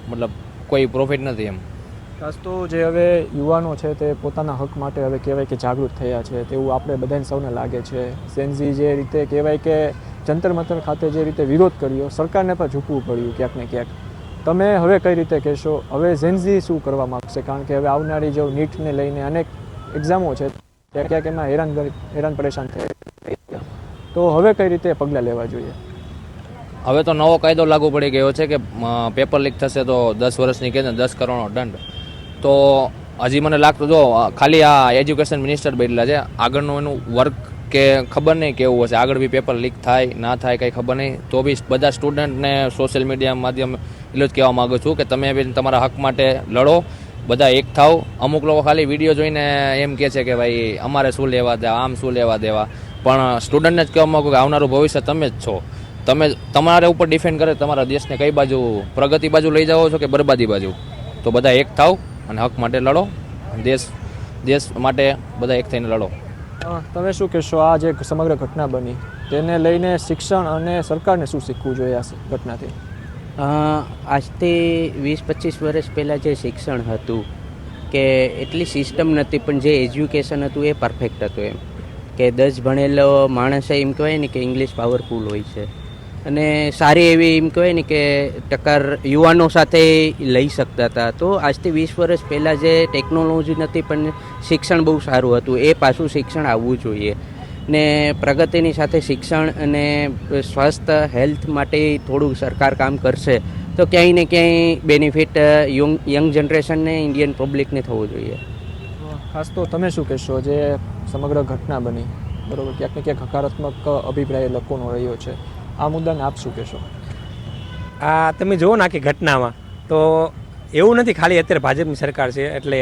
મતલબ કોઈ પ્રોફિટ નથી એમ. ખાસ તો જે હવે યુવાનો છે તે પોતાના હક માટે હવે કહેવાય કે જાગૃત થયા છે તેવું આપણે બધાને સૌને લાગે છે. ઝેનઝી જે રીતે કહેવાય કે જંતર મંતર ખાતે જે રીતે વિરોધ કર્યો, સરકારને પણ ઝૂકવું પડ્યું ક્યાંક ને ક્યાંક. તમે હવે કઈ રીતે કહેશો? હવે ઝેનઝી શું કરવા માગશે? કારણ કે હવે આવનારી જો નીટને લઈને અનેક એક્ઝામો છે ત્યાં ક્યાંક એમાં હેરાન પરેશાન થઈ, તો હવે કઈ રીતે પગલાં લેવા જોઈએ? હવે તો નવો કાયદો લાગુ પડી ગયો છે કે પેપર લીક થશે તો 10 વર્ષની કેદ, 10 કરોડનો દંડ. તો હજી મને લાગતું જો ખાલી આ એજ્યુકેશન મિનિસ્ટર બદલા છે, આગળનું એનું વર્ક કે ખબર નહીં કેવું હશે, આગળ બી પેપર લીક થાય ના થાય કંઈ ખબર નહીં. તો બી બધા સ્ટુડન્ટને સોશિયલ મીડિયા માધ્યમ એટલું જ કહેવા માગું છું કે તમે બી તમારા હક માટે લડો, બધા એક થાવ. અમુક લોકો ખાલી વિડીયો જોઈને એમ કહે છે કે ભાઈ અમારે શું લેવા દેવા, આમ શું લેવા દેવા, પણ સ્ટુડન્ટને જ કહેવા માગું કે આવનારું ભવિષ્ય તમે જ છો. તમે તમારા ઉપર ડિફેન્ડ કરે તમારા દેશને કઈ બાજુ, પ્રગતિ બાજુ લઈ જાઓ છો કે બરબાદી બાજુ. તો બધા એક થાવ અને હક માટે લડો, દેશ માટે બધા એક થઈને લડો. તમે શું કહેશો? આ જે સમગ્ર ઘટના બની તેને લઈને શિક્ષણ અને સરકારને શું શીખવું જોઈએ આ ઘટનાથી? આજથી 20-25 વર્ષ પહેલાં જે શિક્ષણ હતું કે એટલી સિસ્ટમ નથી, પણ જે એજ્યુકેશન હતું એ પરફેક્ટ હતું. એમ કે 10 ભણેલો માણસ એમ કહેવાય ને કે ઇંગ્લિશ પાવરફુલ હોય છે, અને સારી એવી એમ કહેવાય ને કે ટક્કર યુવાનો સાથે લઈ શકતા હતા. તો આજથી 20 વર્ષ પહેલાં જે ટેકનોલોજી નથી પણ શિક્ષણ બહુ સારું હતું, એ પાછું શિક્ષણ આવવું જોઈએ. ને પ્રગતિની સાથે શિક્ષણ અને સ્વાસ્થ્ય હેલ્થ માટે થોડું સરકાર કામ કરશે તો ક્યાંય ને ક્યાંય બેનિફિટ યંગ જનરેશનને ઇન્ડિયન પબ્લિકને થવું જોઈએ. ખાસ તો તમે શું કહેશો? જે સમગ્ર ઘટના બની બરાબર, ક્યાંક ને ક્યાંક હકારાત્મક અભિપ્રાય લોકોનો રહ્યો છે, આ મુદ્દાને આપ શું કહેશો? આ તમે જુઓ ને આખી ઘટનામાં તો એવું નથી ખાલી અત્યારે ભાજપની સરકાર છે એટલે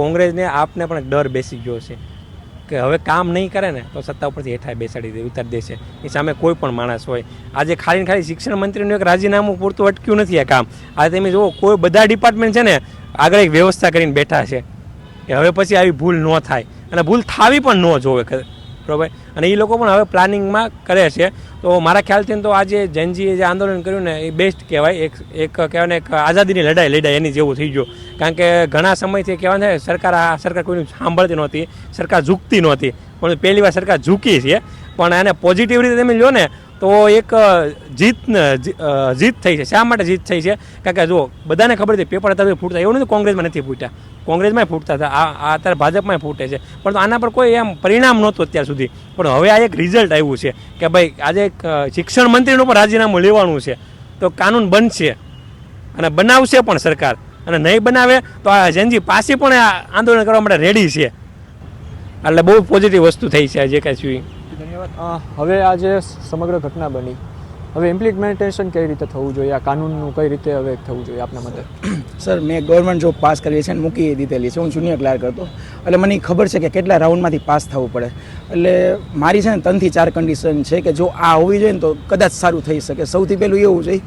કોંગ્રેસને આપને પણ ડર બેસી ગયો છે કે હવે કામ નહીં કરે ને તો સત્તા ઉપરથી હેઠા બેસાડી દે, ઉતારી દેશે. એ સામે કોઈ પણ માણસ હોય. આજે ખાલી શિક્ષણ મંત્રીનું એક રાજીનામું પૂરતું અટક્યું નથી આ કામ. આજે તમે જુઓ કોઈ બધા ડિપાર્ટમેન્ટ છે ને આગળ એક વ્યવસ્થા કરીને બેઠા છે કે હવે પછી આવી ભૂલ ન થાય, અને ભૂલ થાવી પણ ન જોવે. બરાબર, અને એ લોકો પણ હવે પ્લાનિંગમાં કરે છે. તો મારા ખ્યાલથી તો આજે જેનજીએ જે આંદોલન કર્યું ને એ બેસ્ટ કહેવાય. એક કહેવાય ને એક આઝાદીની લડાઈ એની જેવું થઈ ગયું. કારણ કે ઘણા સમયથી કહેવાય છે સરકાર કોઈનું સાંભળતી નહોતી, સરકાર ઝૂકતી નહોતી, પણ પહેલી વાર સરકાર ઝૂકી છે. પણ એને પોઝિટિવ રીતે તમે લો ને તો એક જીત થઈ છે. શા માટે જીત થઈ છે? કારણ કે જો બધાને ખબર હતી પેપર અત્યારે ફૂટતા, એવું નથી કોંગ્રેસમાં નથી ફૂટ્યા, કોંગ્રેસમાં ફૂટતા હતા, આ અત્યારે ભાજપમાં ફૂટે છે. પણ આના પર કોઈ એમ પરિણામ નહોતું અત્યાર સુધી. પણ હવે આ એક રિઝલ્ટ આવ્યું છે કે ભાઈ આજે એક શિક્ષણ મંત્રીનું પણ રાજીનામું લેવાનું છે, તો કાનૂન બનશે અને બનાવશે પણ સરકાર. અને નહીં બનાવે તો આ જેનજી પાછી પણ આંદોલન કરવા માટે રેડી છે. એટલે બહુ પોઝિટિવ વસ્તુ થઈ છે જે કાંઈ થયું. ધન્યવાદ. હવે આ જે સમગ્ર ઘટના બની, હવે ઇમ્પ્લિમેન્ટેશન કઈ રીતે થવું જોઈએ, આ કાનૂનનું કઈ રીતે હવે થવું જોઈએ આપના મતે? સર, મેં ગવર્મેન્ટ જોબ પાસ કરી છે અને મૂકી દીધેલી છે. હું જુનિયર ક્લાર્ક હતો, એટલે મને ખબર છે કે કેટલા રાઉન્ડમાંથી પાસ થવું પડે. એટલે મારી છે ને 3 થી 4 કન્ડિશન છે કે જો આ હોવી જોઈએ ને તો કદાચ સારું થઈ શકે. સૌથી પહેલું એવું જોઈએ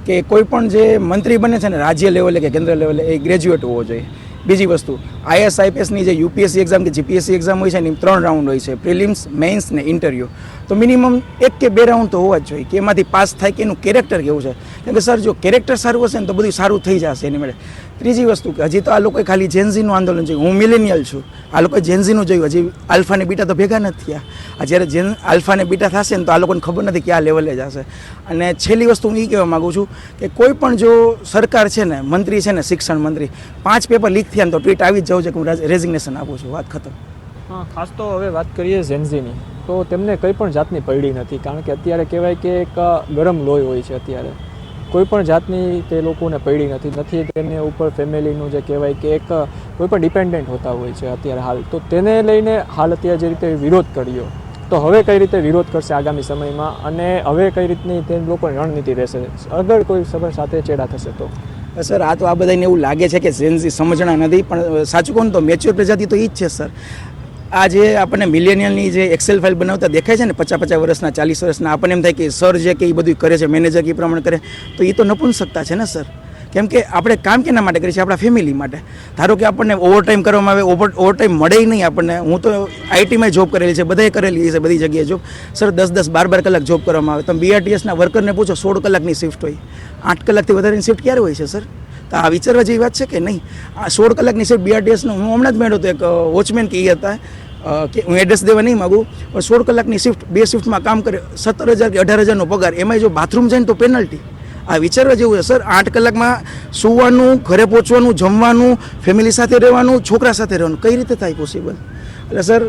કે કોઈ પણ જે મંત્રી બને છે ને રાજ્ય લેવલે કે કેન્દ્ર લેવલે એ ગ્રેજ્યુએટ હોવો જોઈએ. બીજી વસ્તુ, IAS IPSની જે UPSC એક્ઝામ કે GPSC એક્ઝામ હોય છે ને 3 રાઉન્ડ હોય છે, પ્રિલિમ્સ, મેઇન્સ ને ઇન્ટરવ્યૂ. તો મિનિમમ 1 કે 2 રાઉન્ડ તો હોવા જ જોઈએ કે એમાંથી પાસ થાય કે એનું કેરેક્ટર કેવું છે. કેમ કે સર જો કેરેક્ટર સારું હશે ને તો બધું સારું થઈ જશે એની માટે. ત્રીજી વસ્તુ કે હજી તો આ લોકોએ ખાલી જેનઝીનું આંદોલન જોયું. હું મિલેનિયલ છું, આ લોકોએ જેનઝીનું જોયું, હજી આલ્ફા ને બીટા તો ભેગા નથી થયા. આ જ્યારે આલ્ફા ને બીટા થશે ને તો આ લોકોને ખબર નથી કયા લેવલે જશે. અને છેલ્લી વસ્તુ હું એ કહેવા માગું છું કે કોઈ પણ જો સરકાર છે ને, મંત્રી છે ને, શિક્ષણ મંત્રી, 5 પેપર લીક થયા ને તો ટ્વીટ આવી જ જવું છે કે હું રેઝિગ્નેશન આપું છું, વાત ખતમ. હા, ખાસ તો હવે વાત કરીએ જેનઝીની, તો તેમને કંઈ પણ જાતની પડી નથી. કારણ કે અત્યારે કહેવાય કે એક ગરમ લોહી હોય છે. અત્યારે કોઈ પણ જાતની તે લોકોને પડી નથી તેની ઉપર ફેમિલીનું જે કહેવાય કે એક કોઈ પણ ડિપેન્ડન્ટ હોતા હોય છે અત્યારે હાલ. તો તેને લઈને હાલ અત્યારે જે રીતે વિરોધ કર્યો, તો હવે કઈ રીતે વિરોધ કરશે આગામી સમયમાં, અને હવે કઈ રીતની તે લોકોની રણનીતિ રહેશે અગર કોઈ સભા સાથે ચેડા થશે તો? સર, આ તો આ બધાને એવું લાગે છે કે જેનઝી સમજણા નથી, પણ સાચું કહું તો મેચ્યોર પ્રજાતિ તો એ જ છે સર. આ જે આપણને મિલેનિયલની જે એક્સેલ ફાઇલ બનાવતા દેખાય છે ને 50-50 વર્ષના, 40 વર્ષના, આપણને એમ થાય કે સર જે કે એ બધું કરે છે, મેનેજર કે એ પ્રમાણે કરે, તો એ તો નપુંસકતા છે ને સર. કેમ કે આપણે કામ કેના માટે કરીએ છીએ? આપણા ફેમિલી માટે. ધારો કે આપણને ઓવરટાઈમ કરવામાં આવે, ઓવરટાઈમ મળે નહીં આપણને. હું તો આઈટીમાં જોબ કરેલી છે, બધાએ કરેલી છે, બધી જગ્યાએ જોબ. સર 10-10, 12-12 કલાક જોબ કરવામાં આવે. તમે BRTSના વર્કરને પૂછો 16 કલાકની શિફ્ટ હોય, 8 કલાકથી વધારેની શિફ્ટ ક્યારે હોય છે સર? તો આ વિચારવા જેવી વાત છે કે નહીં? આ 16 કલાકની શિફ્ટ BRTSનું હું હમણાં જ મેળવ્યો હતો, એક વોચમેન કે એ હતા કે હું એડ્રેસ દેવા નહીં માગું, પણ 16 કલાકની શિફ્ટ, 2 શિફ્ટમાં કામ કરે, 17,000 કે 18,000નો પગાર, એમાંય જો બાથરૂમ જાય ને તો પેનલ્ટી. આ વિચારવા જેવું છે સર. 8 કલાકમાં સૂવાનું, ઘરે પહોંચવાનું, જમવાનું, ફેમિલી સાથે રહેવાનું, છોકરા સાથે રહેવાનું, કઈ રીતે થાય પોસિબલ? એટલે સર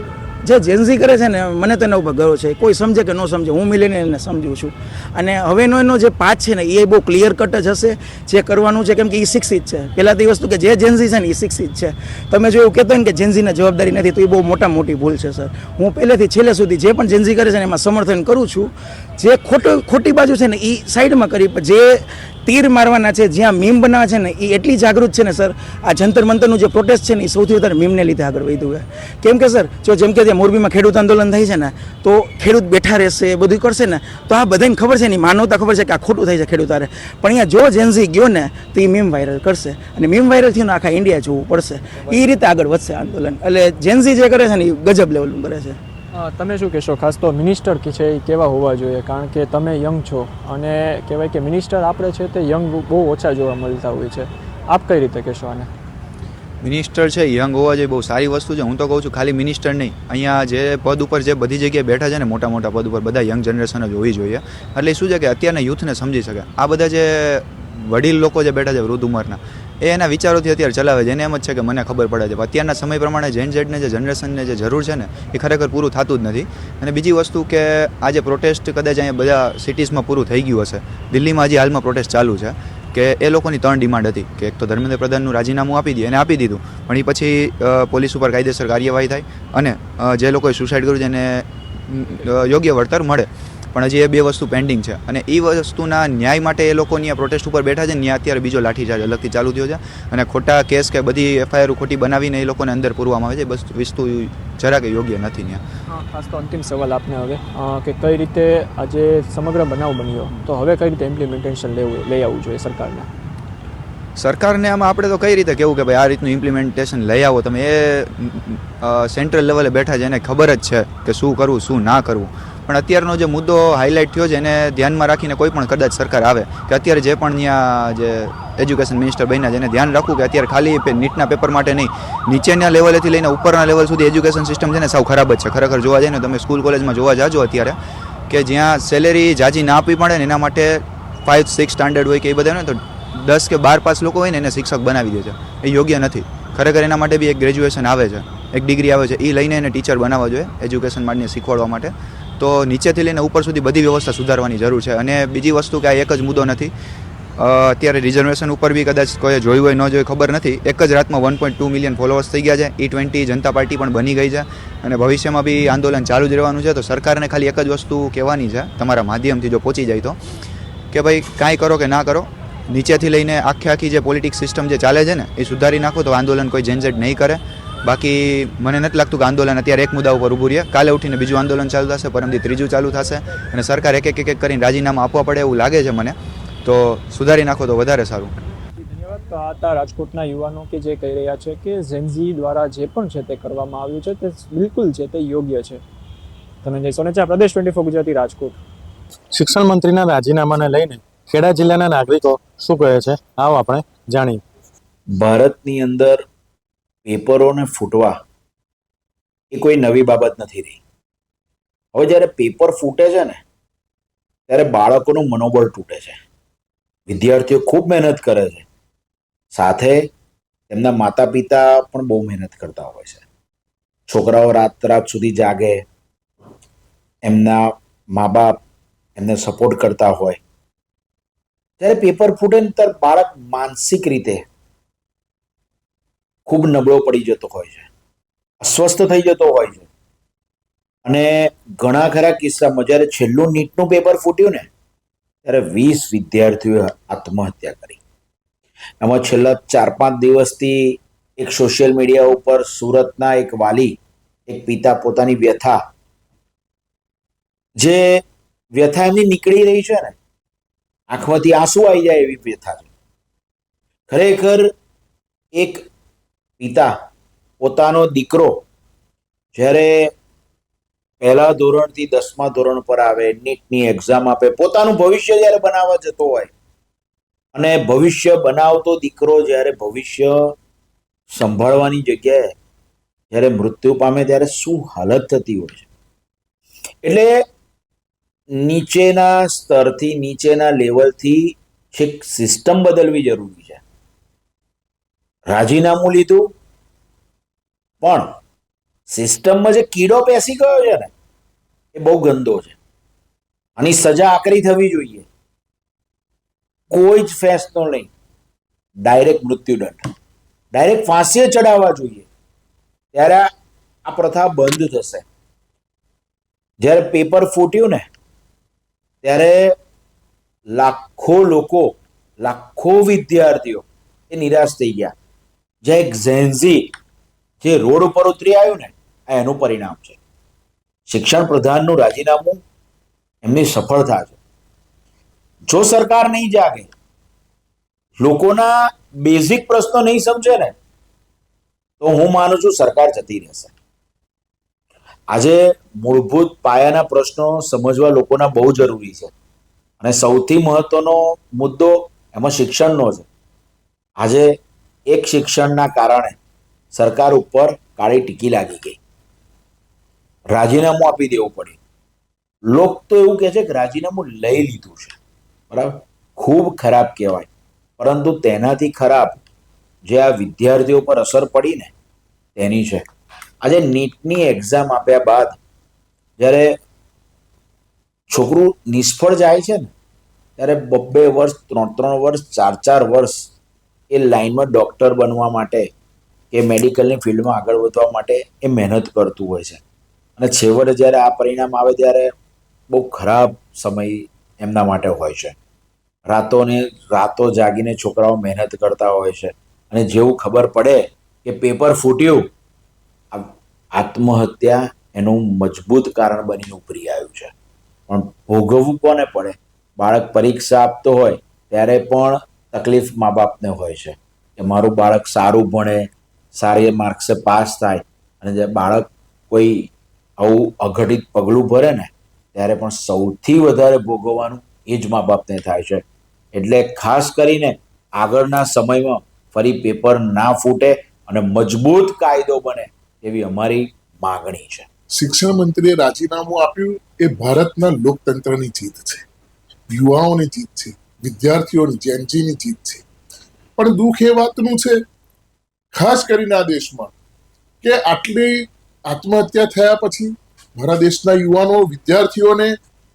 જે જેનઝી કરે છે ને, મને તેના ઉપર ગર્વ છે. કોઈ સમજે કે ન સમજે, હું મિલેનિયલને સમજું છું. અને હવેનો એનો જે પાથ છે ને એ બહુ ક્લિયર કટ જ હશે જે કરવાનું છે. કેમ કે એ શિક્ષિત છે. પહેલાં તો એ વસ્તુ કે જે જેનઝી છે ને એ શિક્ષિત છે. તમે જો એવું કહેતો ને કે જેનઝીને જવાબદારી નથી, તો એ બહુ મોટી ભૂલ છે સર. હું પહેલેથી છેલ્લે સુધી જે પણ જેનઝી કરે છે ને એમાં સમર્થન કરું છું. જે ખોટી બાજુ છે ને એ સાઈડમાં કરી, જે તીર મારવાના છે, જ્યાં મીમ બનાવવા છે ને એ એટલી જાગૃત છે ને સર. આ જંતર મંતરનું જે પ્રોટેસ્ટ છે ને એ સૌથી વધારે મીમને લીધે આગળ વધ્યું છે. કેમ કે સર જો જેમ કે મોરબીમાં ખેડૂત આંદોલન થાય છે ને, તો ખેડૂત બેઠા રહેશે, બધું કરશે ને, તો આ બધાને ખબર છે ને, માનવતા ખબર છે કે આ ખોટું થાય છે ખેડૂત હારે. પણ અહીંયા જો જેનઝી ગયો ને તો એ મીમ વાયરલ કરશે, અને મીમ વાયરલ થયું ને આખા ઇન્ડિયા જોવું પડશે. એ રીતે આગળ વધશે આંદોલન. એટલે જેનઝી જે કરે છે ને એ ગજબ લેવલનું કરે છે. તમે શું કહેશો? ખાસ તો મિનિસ્ટર કે છે એ કેવા હોવા જોઈએ? કારણ કે તમે યંગ છો અને કહેવાય કે મિનિસ્ટર આપણે છે તે યંગ બહુ ઓછા જોવા મળતા હોય છે. આપ કઈ રીતે કહેશો આને? મિનિસ્ટર છે યંગ હોવા જોઈએ, બહુ સારી વસ્તુ છે. હું તો કહું છું ખાલી મિનિસ્ટર નહીં, અહીંયા જે પદ ઉપર જે બધી જગ્યાએ બેઠા છે ને, મોટા મોટા પદ ઉપર બધા યંગ જનરેશન જ હોવી જોઈએ. એટલે શું છે કે અત્યારના યુથને સમજી શકે. આ બધા જે વડીલ લોકો જે બેઠા છે વૃદ્ધ ઉંમરના, એ એના વિચારોથી અત્યારે ચલાવે છે. એને એમ જ છે કે મને ખબર પડે છે. અત્યારના સમય પ્રમાણે જેન ઝેડને જે જનરેશનને જે જરૂર છે ને એ ખરેખર પૂરું થતું જ નથી. અને બીજી વસ્તુ કે આ જે પ્રોટેસ્ટ કદાચ અહીંયા બધા સિટીઝમાં પૂરું થઈ ગયું હશે, દિલ્હીમાં હજી હાલમાં પ્રોટેસ્ટ ચાલુ છે, કે એ લોકોની 3 ડિમાન્ડ હતી કે એક તો ધર્મેન્દ્ર પ્રધાનનું રાજીનામું આપી દે, એને આપી દીધું, પણ એ પછી પોલીસ ઉપર કાયદેસર કાર્યવાહી થાય અને જે લોકોએ સુસાઇડ કર્યું છે એને યોગ્ય વળતર મળે. પણ હજી એ 2 વસ્તુ પેન્ડિંગ છે. અને એ વસ્તુના ન્યાય માટે એ લોકો ત્યાં પ્રોટેસ્ટ ઉપર બેઠા છે. ત્યાં અત્યારે બીજો લાઠીચાર્જ અલગથી ચાલુ થયો છે, અને ખોટા કેસ કે બધી FIR ખોટી બનાવીને એ લોકોને અંદર પૂરવામાં આવે છે. બસ વસ્તુ જરા કે યોગ્ય નથી ત્યાં. ખાસ તો અંતિમ સવાલ આપને હવે કે કઈ રીતે આજે સમગ્ર બનાવ બન્યો, તો હવે કઈ રીતે ઇમ્પ્લિમેન્ટેશન લઈ આવવું જોઈએ સરકારને? સરકારને આમાં આપણે તો કઈ રીતે કહેવું કે ભાઈ આ રીતનું ઇમ્પ્લિમેન્ટેશન લઈ આવો તમે, એ સેન્ટ્રલ લેવલે બેઠા છે એને ખબર જ છે કે શું કરવું શું ના કરવું. પણ અત્યારનો જે મુદ્દો હાઇલાઇટ થયો છે એને ધ્યાનમાં રાખીને કોઈ પણ કદાચ સરકાર આવે કે અત્યારે જે પણ ત્યાં જે એજ્યુકેશન મિનિસ્ટર બન્યા છે એને ધ્યાન રાખવું કે અત્યારે ખાલી નીટના પેપર માટે નહીં, નીચેના લેવલેથી લઈને ઉપરના લેવલ સુધી એજ્યુકેશન સિસ્ટમ છે ને સાવ ખરાબ જ છે. ખરેખર જોવા જઈએ ને તમે સ્કૂલ કોલેજમાં જોવા જાજો અત્યારે કે જ્યાં સેલેરી જાજી ના આપવી પડે ને એના માટે 5-6 સ્ટાન્ડર્ડ હોય કે એ બધા ને તો 10 કે 12 પાસ લોકો હોય ને એને શિક્ષક બનાવી દે છે. એ યોગ્ય નથી. ખરેખર એના માટે બી એક ગ્રેજ્યુએશન આવે છે, એક ડિગ્રી આવે છે, એ લઈને એને ટીચર બનાવવા જોઈએ એજ્યુકેશન માટે શીખવાડવા માટે. તો નીચેથી લઈને ઉપર સુધી બધી વ્યવસ્થા સુધારવાની જરૂર છે. અને બીજી વસ્તુ કે આ એક જ મુદ્દો નથી, અત્યારે રિઝર્વેશન ઉપર બી કદાચ કોઈ જોયું હોય ન જોયું ખબર નથી, એક જ રાતમાં 1.2 મિલિયન ફોલોઅર્સ થઈ ગયા છે. E20 જનતા પાર્ટી પણ બની ગઈ છે અને ભવિષ્યમાં બી આંદોલન ચાલુ જ રહેવાનું છે. તો સરકારને ખાલી એક જ વસ્તુ કહેવાની છે તમારા માધ્યમથી જો પહોંચી જાય તો કે ભાઈ કાંઈ કરો કે ના કરો, નીચેથી લઈને આખી જે પોલિટિક્સ સિસ્ટમ જે ચાલે છે ને એ સુધારી નાખો તો આંદોલન કોઈ ઝંઝટ નહીં કરે. બાકી મને નથી લાગતું કે આંદોલન અત્યારે એક મુદ્દા ઉપર ઊભું રહે. કાલે ઉઠીને બીજું આંદોલન ચાલુ થશે, પરમદી ત્રીજું ચાલુ થશે અને સરકાર એક કરીને રાજીનામા આપવા પડે એવું લાગે છે મને. તો સુધારી નાખો તો વધારે સારું. ધન્યવાદ. તો આ હતા રાજકોટના યુવાનો કે જે કહી રહ્યા છે કે ઝેન્ઝી દ્વારા જે પણ છે તે કરવામાં આવ્યું છે તે બિલકુલ છે તે યોગ્ય છે. ધનંજય સોનેચા, પ્રદેશ 24 ગુજરાતી, રાજકોટ. શિક્ષણ મંત્રીના રાજીનામાને લઈને ખેડા જિલ્લાના નાગરિકો શું કહે છે આવો આપણે જાણીએ. ભારતની અંદર પેપરોને ફૂટવા એ કોઈ નવી બાબત નથી રહી. હવે જ્યારે પેપર ફૂટે છે ને ત્યારે બાળકોનું મનોબળ તૂટે છે. વિદ્યાર્થીઓ ખૂબ મહેનત કરે છે, સાથે તેમના માતા પિતા પણ બહુ મહેનત કરતા હોય છે. છોકરાઓ રાત સુધી જાગે, એમના મા બાપ એમને સપોર્ટ કરતા હોય. જ્યારે પેપર ફૂટે ને ત્યારે બાળક માનસિક રીતે ખૂબ નબળો પડી જતો હોય છે, અસ્વસ્થ થઈ જતો હોય છે. અને ઘણા ખરા કિસ્સામાં જ્યારે છેલ્લું નીટનું પેપર ફૂટ્યું ને ત્યારે 20 વિદ્યાર્થીઓએ આત્મહત્યા કરી. એમાં છેલ્લા 4-5 દિવસથી એક સોશિયલ મીડિયા ઉપર સુરતના એક વાલી, એક પિતા પોતાની વ્યથા એમની નીકળી રહી છે ને, આંખમાંથી આંસુ આવી જાય એવી વ્યથા છે. ખરેખર એક પિતા પોતાનો દીકરો જ્યારે પહેલા ધોરણથી 10મા ધોરણ પર આવે, નીટની એક્ઝામ આપે, પોતાનું ભવિષ્ય જ્યારે બનાવવા જતો હોય અને ભવિષ્ય બનાવતો દીકરો જ્યારે ભવિષ્ય સંભાળવાની જગ્યાએ જ્યારે મૃત્યુ પામે ત્યારે શું હાલત થતી હોય છે. એટલે નીચેના સ્તરથી, નીચેના લેવલથી છેક સિસ્ટમ બદલવી જરૂરી છે. રાજીનામું લીધું પણ સિસ્ટમમાં જે કીડો પેસી ગયો છે ને એ બહુ ગંદો છે. આની સજા આકરી થવી જોઈએ. કોઈ જ ફેંસનો નહીં, ડાયરેક્ટ મૃત્યુદંડ, ડાયરેક્ટ ફાંસીએ ચડાવવા જોઈએ. ત્યારે આ પ્રથા બંધ થશે. જ્યારે પેપર ફૂટ્યું ને ત્યારે લાખો લોકો, લાખો વિદ્યાર્થીઓ એ નિરાશ થઈ ગયા. જે એક ઝેન્ઝી જે રોડ ઉપર ઉતરી આવ્યું ને આ એનું પરિણામ છે. શિક્ષણ પ્રધાનનું રાજીનામું એમની સફળતા છે. જો સરકાર નહીં જાગે, લોકોના બેઝિક પ્રશ્નો નહીં સમજે ને તો હું માનું છું સરકાર જતી રહેશે. આજે મૂળભૂત પાયાના પ્રશ્નો સમજવા લોકોના બહુ જરૂરી છે અને સૌથી મહત્વનો મુદ્દો એમાં શિક્ષણનો છે. આજે એક શિક્ષણના કારણે સરકાર ઉપર કાળી ટીકી લાગી ગઈ, રાજીનામું આપી દેવું પડ્યું. લોક તો એવું કહે છે કે રાજીનામું લઈ લીધું છે, બરાબર, ખૂબ ખરાબ કહેવાય. પરંતુ તેનાથી ખરાબ જે આ વિદ્યાર્થીઓ પર અસર પડી ને તેની છે. આજે નીટની એક્ઝામ આપ્યા બાદ જ્યારે છોકરું નિષ્ફળ જાય છે ને ત્યારે 2 વર્ષ, 3 વર્ષ, 4 વર્ષ એ લાઈનમાં ડૉક્ટર બનવા માટે કે મેડિકલની ફિલ્ડમાં આગળ વધવા માટે એ મહેનત કરતું હોય છે. અને છેવટે જ્યારે આ પરિણામ આવે ત્યારે બહુ ખરાબ સમય એમના માટે હોય છે. રાતો જાગીને છોકરાઓ મહેનત કરતા હોય છે અને જેવું ખબર પડે કે પેપર ફૂટ્યું, આત્મહત્યા એનું મજબૂત કારણ બની ઉભરી આવ્યું છે. પણ ભોગવવું કોને પડે? બાળક પરીક્ષા આપતો હોય ત્યારે પણ તકલીફ મા બાપને હોય છે કે મારું બાળક સારું ભણે, સારી માર્ક્સે પાસ થાય, અને જે બાળક કોઈ આવું અઘટિત પગલું ભરે ને ત્યારે પણ સૌથી વધારે ભોગવવાનું એ જ મા બાપને થાય છે. એટલે ખાસ કરીને આગળના સમયમાં ફરી પેપર ના ફૂટે અને મજબૂત કાયદો બને એવી અમારી માગણી છે. શિક્ષણ મંત્રીએ રાજીનામું આપ્યું એ ભારતના લોકતંત્રની જીત છે, યુવાઓની જીત છે, વિદ્યાર્થીઓની જેનજીની જીત છે. પણ દુઃખ એ વાતનું છે, ખાસ કરીને આ દેશમાં, કે આટલી આત્મહત્યા થયા પછી મારા દેશના યુવાનો, વિદ્યાર્થીઓને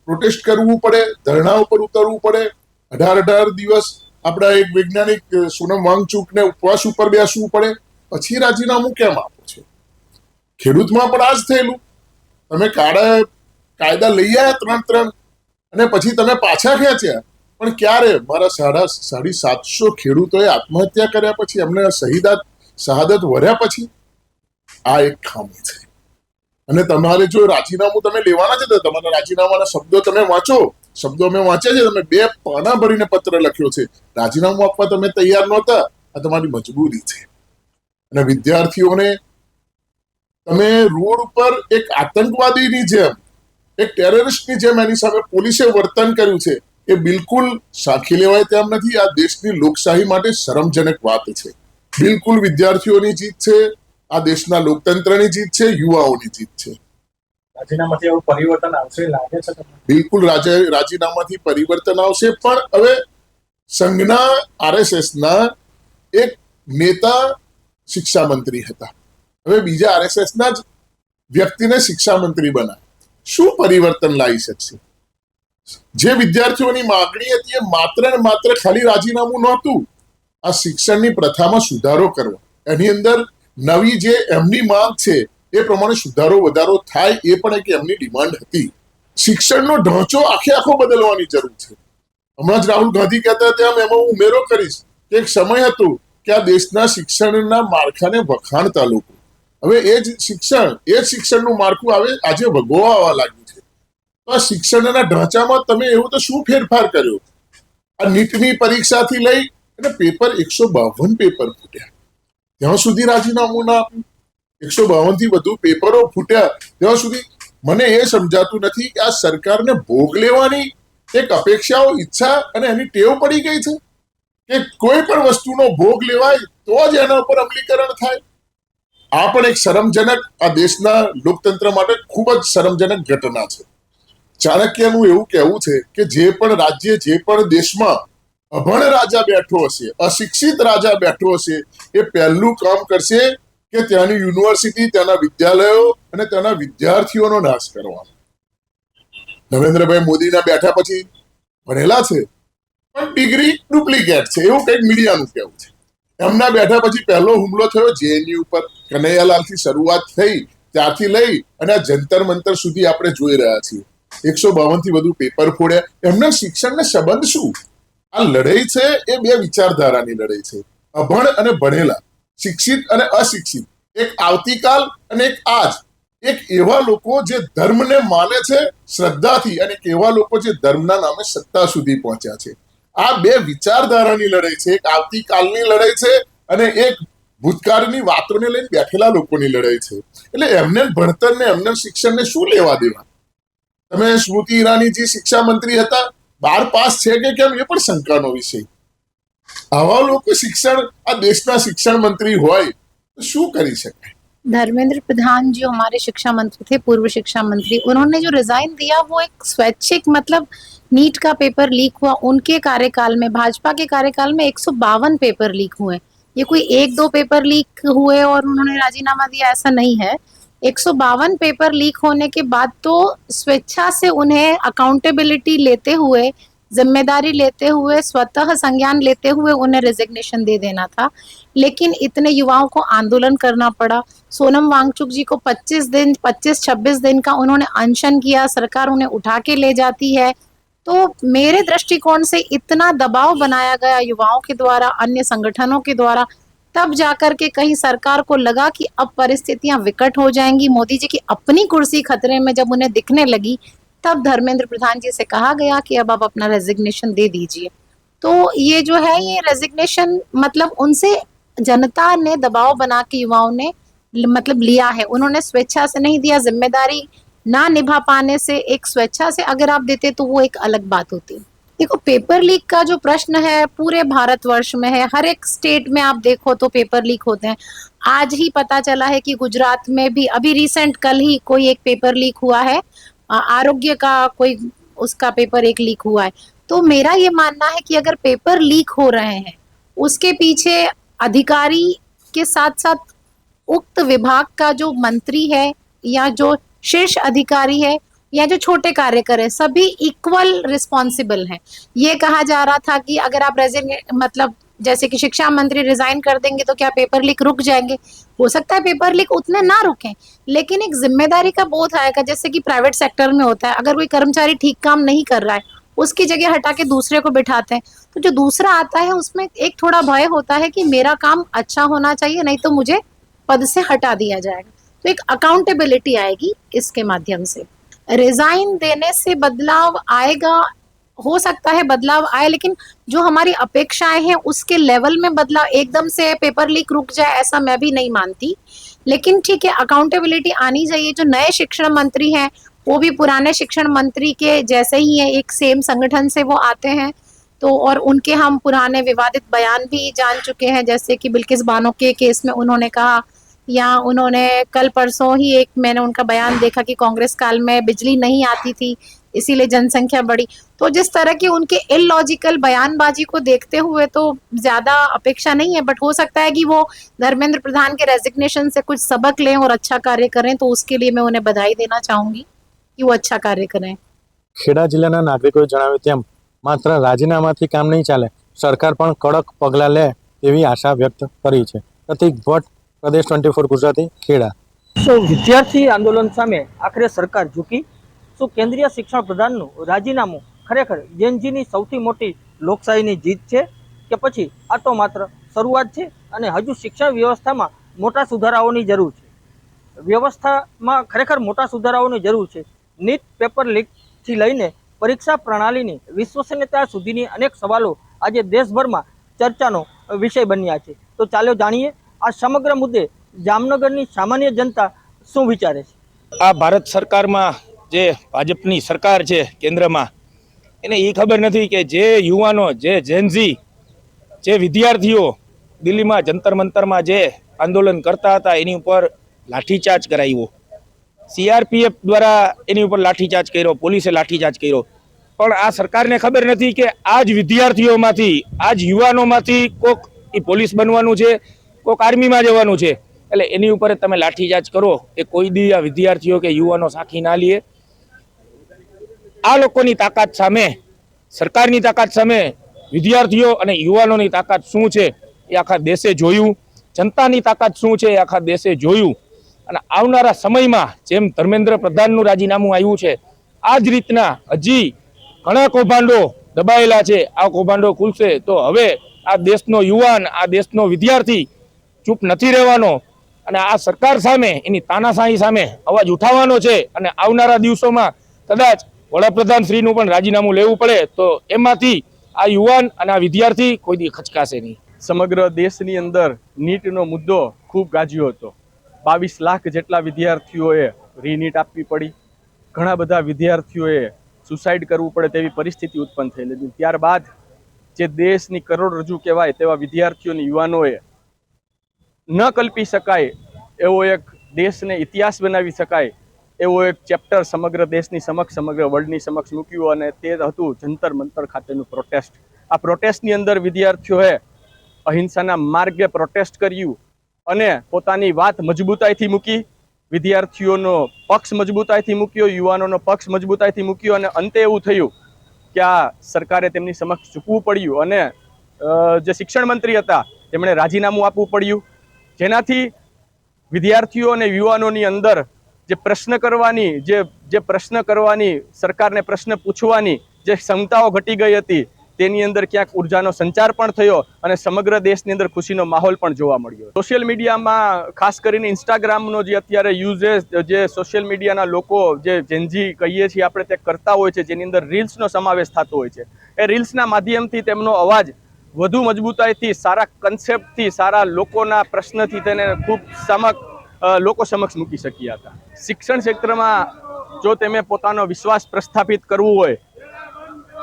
પ્રોટેસ્ટ કરવું પડે, ધરણા ઉપર ઉતરવું પડે, 18 દિવસ આપણા એક વૈજ્ઞાનિક સોનમ વાંગચુકને ઉપવાસ ઉપર બેસવું પડે, પછી રાજીનામું કેમ આપો છો? ખેડૂતમાં પણ આ જ થયેલું. તમે કાયદા લઈ આવ્યા 3 અને પછી તમે પાછા ખેંચ્યા, પણ ક્યારે? મારા 750 ખેડૂતોએ આત્મહત્યા કર્યા પછી, એમને શહાદત વર્યા પછી. આ એક ખામી છે. અને તમારે જો રાજીનામું તમે લેવાના છે તો તમારા રાજીનામાના શબ્દો તમે વાંચો. શબ્દો અમે વાંચ્યા છે, તમે 2 પાના ભરીને પત્ર લખ્યો છે. રાજીનામું આપવા તમે તૈયાર નહોતા. આ તમારી મજબૂરી છે. અને વિદ્યાર્થીઓને તમે રોડ ઉપર એક આતંકવાદીની જેમ, એક ટેરરિસ્ટની જેમ એની સામે પોલીસે વર્તન કર્યું છે, એ બિલકુલ સાખી લેવાય તેમ નથી. આ દેશની લોકશાહી માટે શરમજનક વાત છે. બિલકુલ વિદ્યાર્થીઓની જીત છે, આ દેશના લોકતંત્રની જીત છે, યુવાઓની જીત છે. રાજીનામાથી એવું પરિવર્તન આવશે લાગે છે તમને? બિલકુલ રાજીનામાથી પરિવર્તન આવશે. પણ હવે સંઘના RSSના એક નેતા શિક્ષા મંત્રી હતા, હવે બીજા RSSના જ વ્યક્તિને શિક્ષા મંત્રી બનાવે. શું પરિવર્તન લાવી શકશે? જે વિદ્યાર્થીઓની માગણી હતી એ માત્ર ને માત્ર ખાલી રાજીનામું નહોતું. આ શિક્ષણની પ્રથામાં સુધારો કરવો, એની અંદર નવી જે એમની માંગ છે એ પ્રમાણે સુધારો વધારો થાય, એ પણ એક એમની ડિમાન્ડ હતી. શિક્ષણનો ઢાંચો આખો બદલવાની જરૂર છે. હમણાં જ રાહુલ ગાંધી કહેતા હતા, એમાં હું ઉમેરો કરીશ કે એક સમય હતો કે આ દેશના શિક્ષણના માળખાને વખાણતા લોકો. હવે એ જ શિક્ષણનું માળખું આજે ભગોવા લાગ્યું છે. તો આ શિક્ષણના ઢાંચામાં તમે એવું તો શું ફેરફાર કર્યો? આ નીટની પરીક્ષાથી લઈ અને પેપર 152 પેપર ફૂટ્યા, ત્યાં સુધી રાજીનામું ના આપ્યું. 152 થી વધુ પેપરો ફૂટ્યા ત્યાં સુધી મને એ સમજાતું નથી કે આ સરકારને ભોગ લેવાની એક અપેક્ષાઓ, ઈચ્છા અને એની ટેવ પડી ગઈ છે કે કોઈ પણ વસ્તુનો ભોગ લેવાય તો જ એના ઉપર અમલીકરણ થાય. આ પણ એક શરમજનક, આ દેશના લોકતંત્ર માટે ખૂબ જ શરમજનક ઘટના છે. ચાણક્યનું એવું કહેવું છે કે જે પણ રાજ્ય, જે પણ દેશમાં અભણ રાજા બેઠો હશે, અશિક્ષિત રાજા બેઠો હશે, એ પહેલું કામ કરશે કે ત્યાંની યુનિવર્સિટી, ત્યાંના વિદ્યાલયો અને ત્યાંના વિદ્યાર્થીઓનો નાશ કરવાનો. નરેન્દ્રભાઈ મોદીના બેઠા પછી ભણેલા છે પણ ડિગ્રી ડુપ્લિકેટ છે, એવું કંઈક મીડિયાનું કહેવું છે. એમના બેઠા પછી પહેલો હુમલો થયો JNU ઉપર. કનૈયાલાલથી શરૂઆત થઈ, ત્યારથી લઈ અને આ જંતર મંતર સુધી આપણે જોઈ રહ્યા છીએ. 152 થી વધુ પેપર ફોડ્યા. એમના શિક્ષણને સંબંધ શું? આ લડાઈ છે એ 2 વિચારધારાની લડાઈ છે, અભણ અને ભણેલા, શિક્ષિત અને અશિક્ષિત, એક આવતીકાલ અને એક આજ. એક એવા લોકો જે ધર્મને માને છે શ્રદ્ધાથી, અને એક એવા લોકો જે ધર્મના નામે સત્તા સુધી પહોંચ્યા છે. આ 2 વિચારધારાની લડાઈ છે. એક આવતીકાલની લડાઈ છે અને એક ભૂતકાળની વાતોને લઈને બેઠેલા લોકોની લડાઈ છે. એટલે એમને ભણતરને, એમને શિક્ષણને શું લેવા દેવા? તમે સ્મૃતિ ઈરાનીજી શિક્ષા મંત્રી હતા, 12 પાસ છે કે કેમ એ પણ શંકાનો વિષય. આવા લોકો શિક્ષણ, આ દેશના શિક્ષણ મંત્રી હોય तो शू करी सके? धर्मेंद्र प्रधान जो हमारे शिक्षा मंत्री थे, पूर्व शिक्षा मंत्री, उन्होंने जो रिजाइन दिया वो एक स्वैच्छिक, मतलब नीट का पेपर लीक हुआ उनके कार्यकाल में, भाजपा के कार्यकाल में 152 पेपर लीक हुए. ये कोई 1-2 पेपर लीक हुए और उन्होंने राजीनामा दिया, ऐसा नहीं है. 152 पेपर लीक होने के बाद तो स्वेच्छा से उन्हें अकाउंटेबिलिटी लेते हुए, जिम्मेदारी लेते हुए, स्वतः संज्ञान लेते हुए उन्हें रेजिग्नेशन दे देना था. लेकिन इतने युवाओं को आंदोलन करना पड़ा. सोनम वांगचुक जी को 25-26 दिन का उन्होंने अनशन किया, सरकार उन्हें उठा के ले जाती है. तो मेरे दृष्टिकोण से इतना दबाव बनाया गया युवाओं के द्वारा, अन्य संगठनों के द्वारा, तब जाकर के कहीं सरकार को लगा कि अब परिस्थितियां विकट हो जाएंगी, मोदी जी की अपनी कुर्सी खतरे में जब उन्हें दिखने लगी, तब धर्मेंद्र प्रधान जी से कहा गया कि अब आप अपना रेजिग्नेशन दे दीजिए. तो ये जो है ये रेजिग्नेशन मतलब उनसे जनता ने दबाव बना के युवाओं ने मतलब लिया है, उन्होंने स्वेच्छा से नहीं दिया। जिम्मेदारी ना निभा पाने से एक स्वेच्छा से अगर आप देते तो वो एक अलग बात होती। देखो पेपर लीक का जो प्रश्न है पूरे भारतवर्ष में है, हर एक स्टेट में आप देखो तो पेपर लीक होते हैं। आज ही पता चला है कि गुजरात में भी अभी रिसेंट कल ही कोई एक पेपर लीक हुआ है, आरोग्य का कोई उसका पेपर एक लीक हुआ है। तो मेरा ये मानना है कि अगर पेपर लीक हो रहे हैं उसके पीछे अधिकारी के साथ साथ उक्त विभाग का जो मंत्री है या जो शीर्ष अधिकारी है या जो छोटे कार्यकर है, सभी इक्वल रिस्पॉन्सिबल हैं। ये कहा जा रहा था कि अगर आप मतलब जैसे कि शिक्षा मंत्री रिजाइन कर देंगे तो क्या पेपर लीक रुक जाएंगे? हो सकता है पेपर लीक उतने ना रुकें, लेकिन एक जिम्मेदारी का बोध आएगा, जैसे कि प्राइवेट सेक्टर में होता है। अगर कोई कर्मचारी ठीक काम नहीं कर रहा है उसकी जगह हटा के दूसरे को बिठाते हैं, तो जो दूसरा आता है उसमें एक थोड़ा भय होता है कि मेरा काम अच्छा होना चाहिए, नहीं तो मुझे पद से हटा दिया जाएगा। तो एक अकाउंटेबिलिटी आएगी इसके माध्यम से। रिजाइन देने से बदलाव आएगा, हो सकता है बदलाव आए, लेकिन जो हमारी अपेक्षाएं हैं उसके लेवल में बदलाव एकदम से पेपर लीक रुक जाए ऐसा मैं भी नहीं मानती। लेकिन ठीक है, अकाउंटेबिलिटी आनी चाहिए। जो नए शिक्षण मंत्री हैं वो भी पुराने शिक्षण मंत्री के जैसे ही है, एक सेम संगठन से वो आते हैं। तो और उनके हम पुराने विवादित बयान भी जान चुके हैं, जैसे कि बिल्किस बानो के केस में उन्होंने कहा, या उन्होंने कल परसों ही एक मैंने उनका बयान देखा कि कांग्रेस काल में बिजली नहीं आती थी इसीलिए जनसंख्या बढ़ी। तो जिस तरह की उनके इलॉजिकल बयानबाजी को देखते हुए तो ज्यादा अपेक्षा नहीं है, बट हो सकता है कि वो धर्मेंद्र प्रधान के रेजिग्नेशन से कुछ सबक लें और अच्छा कार्य करें। तो उसके लिए मैं उन्हें बधाई देना चाहूंगी कि वो अच्छा कार्य करें। ખેડા જિલ્લાના નાગરિકોએ જણાવ્યું તેમ માત્ર રાજીનામાથી કામ નહીં ચાલે, સરકાર પણ કડક પગલાં લે તેવી આશા વ્યક્ત કરી છે। પ્રતીક ભટ્ટ, પ્રદેશ 24 ગુજરાતી, ખેડા। વિદ્યાર્થી આંદોલન સામે આખરે સરકાર ઝૂકી? શું કેન્દ્રીય શિક્ષણ પ્રધાનનું રાજીનામું ખરેખર જેનજીની સૌથી મોટી લોકશાહીની જીત છે કે પછી આ તો માત્ર શરૂઆત છે અને હજુ શિક્ષણ વ્યવસ્થામાં મોટા સુધારાઓની જરૂર છે? વ્યવસ્થામાં ખરેખર મોટા સુધારાઓની જરૂર છે। નીટ પેપર લીકથી લઈને પરીક્ષા પ્રણાલીની વિશ્વસનીયતા સુધીની અનેક સવાલો આજે દેશભરમાં ચર્ચાનો વિષય બન્યા છે। તો ચાલો જાણીએ આ સમગ્ર મુદ્દે જામનગરની સામાન્ય જનતા શું વિચારે છે। આ ભારત સરકારમાં જે ભાજપની સરકાર છે કેન્દ્રમાં, એને એ ખબર નથી કે જે યુવાનો, જે જેનઝી, જે વિદ્યાર્થીઓ દિલ્હીમાં જંતર મંતરમાં જે આંદોલન કરતા હતા એની ઉપર લાઠીચાર્જ કરાવ્યો, સીઆરપીએફ દ્વારા એની ઉપર લાઠીચાર્જ કર્યો, પોલીસે લાઠીચાર્જ કર્યો। પણ આ સરકારને ખબર નથી કે આ જ વિદ્યાર્થીઓમાંથી, આ જ યુવાનોમાંથી કોક એ પોલીસ બનવાનું છે, કોક આર્મીમાં જવાનું છે, એટલે એની ઉપર તમે લાઠીચાર્જ કરો એ કોઈ દી આ વિદ્યાર્થીઓ કે યુવાનો સાખી ના લે। આ લોકોની તાકાત સામે, સરકારની તાકાત સામે વિદ્યાર્થીઓ અને યુવાનોની તાકાત શું છે એ આખા દેશે જોયું, જનતાની તાકાત શું છે એ આખા દેશે જોયું। અને આવનારા સમયમાં જેમ ધર્મેન્દ્ર પ્રધાનનું રાજીનામું આવ્યું છે, આ જ રીતના હજી ઘણા કૌભાંડો દબાયેલા છે। આ કૌભાંડો ખુલશે તો હવે આ દેશનો યુવાન, આ દેશનો વિદ્યાર્થી ચૂપ નથી રહેવાનો અને આ સરકાર સામે, એની તાનાશાહી સામે અવાજ ઉઠાવવાનો છે। અને આવનારા દિવસોમાં કદાચ વડાપ્રધાન શ્રીનું પણ રાજીનામું લેવું પડે તો એમાંથી આ યુવાન અને આ વિદ્યાર્થી કોઈ દી ખચકાશે નહીં। સમગ્ર દેશની અંદર નીટનો મુદ્દો ખૂબ ગાજ્યો હતો। 22 લાખ જેટલા વિદ્યાર્થીઓએ રીનીટ આપવી પડી, ઘણા બધા વિદ્યાર્થીઓએ સુસાઇડ કરવું પડે તેવી પરિસ્થિતિ ઉત્પન્ન થયેલી। ત્યારબાદ જે દેશની કરોડરજ્જુ કહેવાય તેવા વિદ્યાર્થીઓને, યુવાનોએ ન કલ્પી શકાય એવો એક દેશને ઇતિહાસ બનાવી શકાય એવો એક ચેપ્ટર સમગ્ર દેશની સમક્ષ, સમગ્ર વર્લ્ડની સમક્ષ મૂક્યું અને તે હતું જંતર મંતર ખાતેનું પ્રોટેસ્ટ। આ પ્રોટેસ્ટની અંદર વિદ્યાર્થીઓએ અહિંસાના માર્ગે પ્રોટેસ્ટ કર્યું અને પોતાની વાત મજબૂતાઈથી મૂકી, વિદ્યાર્થીઓનો પક્ષ મજબૂતાઈથી મૂક્યો, યુવાનોનો પક્ષ મજબૂતાઈથી મૂક્યો અને અંતે એવું થયું કે આ સરકારે તેમની સમક્ષ ઝૂકવું પડ્યું અને જે શિક્ષણ મંત્રી હતા તેમણે રાજીનામું આપવું પડ્યું, જેનાથી વિદ્યાર્થીઓ અને યુવાનોની અંદર જે પ્રશ્ન કરવાની, જે પ્રશ્ન કરવાની, સરકારને પ્રશ્ન પૂછવાની જે ક્ષમતાઓ ઘટી ગઈ હતી તેની અંદર ક્યાંક ઉર્જાનો સંચાર પણ થયો અને સમગ્ર દેશની અંદર ખુશીનો માહોલ પણ જોવા મળ્યો. સોશિયલ મીડિયામાં ખાસ કરીને ઇન્સ્ટાગ્રામનો જે અત્યારે યુઝેસ જે સોશિયલ મીડિયાના લોકો જે જેનજી કહીએ છીએ આપણે તે કરતા હોય છે, જેની અંદર રીલ્સનો સમાવેશ થતો હોય છે, એ રીલ્સના માધ્યમથી તેમનો અવાજ વધુ મજબૂતાઈથી, સારા કન્સેપ્ટથી, સારા લોકોના પ્રશ્નથી તેને ખૂબ લોકો સમક્ષ મૂકી શક્યા હતા. શિક્ષણ ક્ષેત્રમાં જો તમે પોતાનો વિશ્વાસ પ્રસ્થાપિત કરવું હોય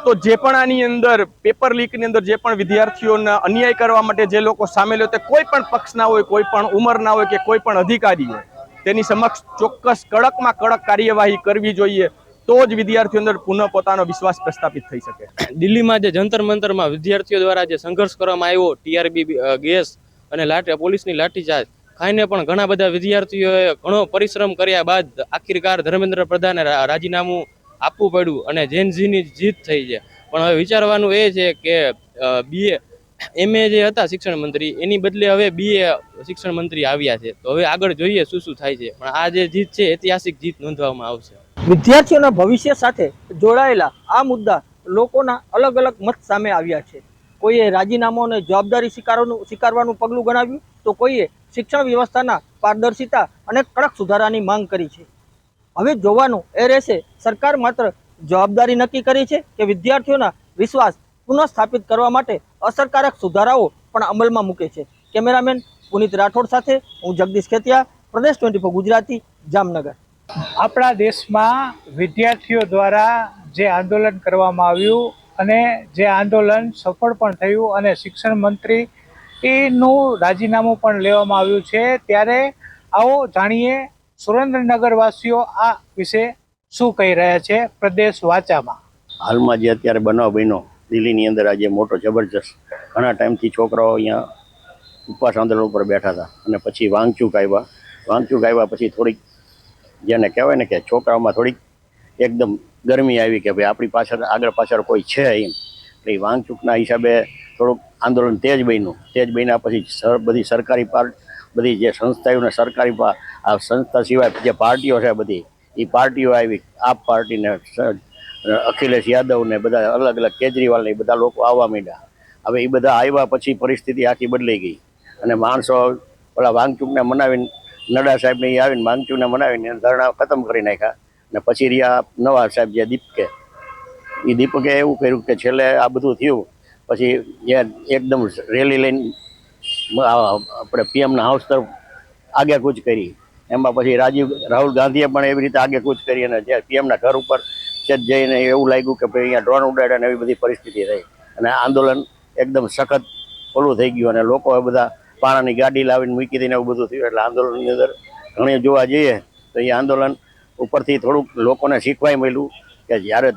તો જે પણ આની અંદર પેપર લીકની અંદર જે પણ વિદ્યાર્થીઓને અન્યાય કરવા માટે જે લોકો સામેલ હોય તે કોઈ પણ પક્ષના હોય, કોઈ પણ ઉંમરના હોય કે કોઈ પણ અધિકારી હોય, તેની સમક્ષ ચોક્કસ કડકમાં કડક કાર્યવાહી કરવી જોઈએ. તો જ વિદ્યાર્થીઓ અંદર પુનઃ પોતાનો વિશ્વાસ પ્રસ્થાપિત થઈ શકે. દિલ્હીમાં જે જંતર મંતરમાં વિદ્યાર્થીઓ દ્વારા જે સંઘર્ષ કરવામાં આવ્યો, ટીઆરબી ગેસ અને પોલીસની લાઠીચાર્જ ખાઈને પણ ઘણા બધા વિદ્યાર્થીઓએ ઘણો પરિશ્રમ કર્યા બાદ આખિરકાર ધર્મેન્દ્ર પ્રધાને રાજીનામું આપવું પડ્યું અને જેનઝીની જીત થઈ છે. પણ હવે વિચારવાનું એ છે કે MA જે હતા શિક્ષણ મંત્રી, એની બદલે હવે BA શિક્ષણ મંત્રી આવ્યા છે. તો હવે આગળ જોઈએ શું થાય છે. પણ આ જે જીત છે ઐતિહાસિક જીત નોંધવામાં આવશે. વિદ્યાર્થીઓના ભવિષ્ય સાથે જોડાયેલા આ મુદ્દા લોકોના અલગ અલગ મત સામે આવ્યા છે. કોઈએ રાજીનામાઓને જવાબદારી સ્વીકારવાનું પગલું ગણાવ્યું, તો કોઈએ શિક્ષણ વ્યવસ્થાના પારદર્શિતા અને કડક સુધારાની માંગ કરી છે. હવે જોવાનું એ રહેશે સરકાર માત્ર જવાબદારી નક્કી કરી છે કે વિદ્યાર્થીઓના વિશ્વાસ પુનઃસ્થાપિત કરવા માટે અસરકારક સુધારાઓ પણ અમલમાં મૂકે છે. કેમેરામેન પુનિત રાઠોડ સાથે હું જગદીશ ખેતિયા, પ્રદેશ 24 ગુજરાતી, જામનગર. આપણા દેશમાં વિદ્યાર્થીઓ દ્વારા જે આંદોલન કરવામાં આવ્યું અને જે આંદોલન સફળ પણ થયું અને શિક્ષણ મંત્રીનું રાજીનામું પણ લેવામાં આવ્યું છે, ત્યારે આવો જાણીએ સુરેન્દ્રનગર વાસીઓ આ વિશે શું કહી રહ્યા છે પ્રદેશ વાચામાં. હાલમાં જે અત્યારે બનાવ બન્યો દિલ્હીની અંદર, આજે મોટો જબરજસ્ત, ઘણા ટાઈમથી છોકરાઓ અહીંયા ઉપવાસ આંદોલન ઉપર બેઠા હતા અને પછી વાંગચૂક આવ્યા પછી થોડીક જેને કહેવાય ને કે છોકરાઓમાં થોડીક એકદમ ગરમી આવી કે ભાઈ આપણી પાછળ આગળ પાછળ કોઈ છે એમ. એટલે વાંગચૂકના હિસાબે થોડુંક આંદોલન તેજ બન્યા પછી બધી સરકારી બધી જે સંસ્થાઓને સરકારી આ સંસ્થા સિવાય જે પાર્ટીઓ છે બધી એ પાર્ટીઓ આવી, આપ પાર્ટીને અખિલેશ યાદવ ને બધા અલગ અલગ કેજરીવાલ ને બધા લોકો આવવા માંડ્યા. હવે એ બધા આવ્યા પછી પરિસ્થિતિ આખી બદલાઈ ગઈ અને માણસો પેલા વાંગચૂકને મનાવીને, નડા સાહેબને એ આવીને વાંગચૂકને મનાવીને ધરણા ખતમ કરી નાખ્યા. ને પછી રહ્યા નવા સાહેબ જે દીપકે એવું કર્યું કે છેલ્લે આ બધું થયું પછી જે એકદમ રેલી લઈને આપણે પીએમના હાઉસ તરફ આગેકૂચ કરી. એમાં પછી રાહુલ ગાંધીએ પણ એવી રીતે આગેકૂચ કરી અને જે પીએમના ઘર ઉપર જઈને એવું લાગ્યું કે ભાઈ અહીંયા ડ્રોન ઉડાડ્યા અને એવી બધી પરિસ્થિતિ થઈ અને આંદોલન એકદમ સખત ઓલું થઈ ગયું અને લોકો બધા પાણાની ગાડી લાવીને મૂકી દઈને એવું બધું થયું. એટલે આંદોલનની અંદર ઘણી જોવા જઈએ તો એ આંદોલન ઉપરથી થોડુંક લોકોને શીખવાય મળ્યું કે જ્યારે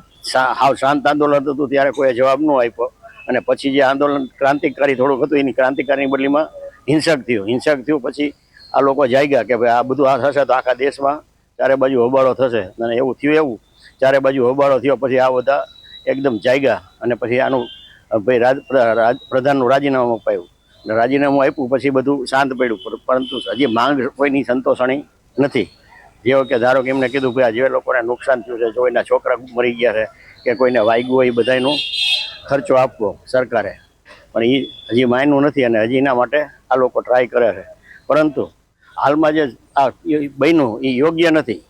હાવ શાંત આંદોલન હતું ત્યારે કોઈ જવાબ ન આપ્યો અને પછી જે આંદોલન ક્રાંતિકારી થોડુંક હતું એની ક્રાંતિકારીની બદલીમાં હિંસક થયું. પછી આ લોકો જાગ્યા કે ભાઈ આ બધું આ થશે તો આખા દેશમાં ચારે બાજુ હોબાળો થશે અને એવું થયું. ચારે બાજુ હોબાળો થયો પછી આ બધા એકદમ જાગ્યા અને પછી આનું ભાઈ પ્રધાનનું રાજીનામું અપાયું અને રાજીનામું આપ્યું પછી બધું શાંત પડ્યું. પરંતુ હજી માંગ કોઈની સંતોષણી નથી. જેવો કે ધારો કે એમને કીધું કે જે લોકોને નુકસાન થયું છે, જો એના છોકરા મરી ગયા છે કે કોઈને વાગ્યું હોય, એ બધાનો ખર્ચો આપવો સરકારે, પણ એ હજી માન્યું નથી અને હજી એના માટે આ લોકો ટ્રાય કરે છે. પરંતુ હાલમાં જે આ બન્યું એ યોગ્ય નથી